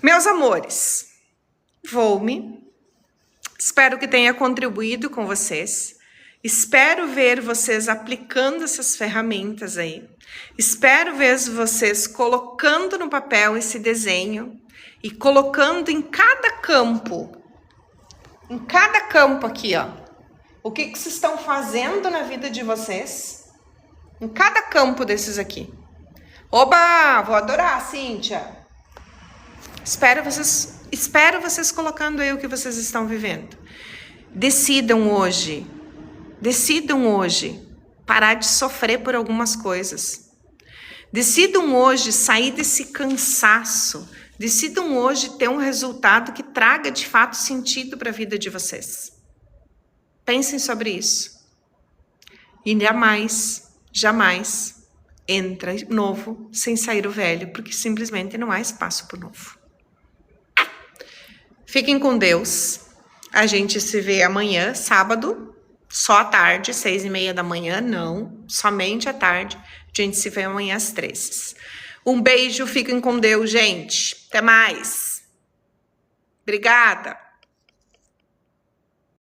Meus amores, vou-me. Espero que tenha contribuído com vocês. Espero ver vocês aplicando essas ferramentas aí. Espero ver vocês colocando no papel esse desenho e colocando em cada campo aqui, ó, o que vocês estão fazendo na vida de vocês, em cada campo desses aqui. Oba, vou adorar, Cíntia. Espero vocês colocando aí o que vocês estão vivendo. Decidam hoje parar de sofrer por algumas coisas. Decidam hoje sair desse cansaço. Decidam hoje ter um resultado que traga de fato sentido para a vida de vocês. Pensem sobre isso. E jamais entra novo sem sair o velho, porque simplesmente não há espaço para o novo. Fiquem com Deus. A gente se vê amanhã, sábado, só à tarde, 6:30 da manhã, não, somente à tarde. A gente se vê amanhã às 13. Um beijo, fiquem com Deus, gente. Até mais. Obrigada.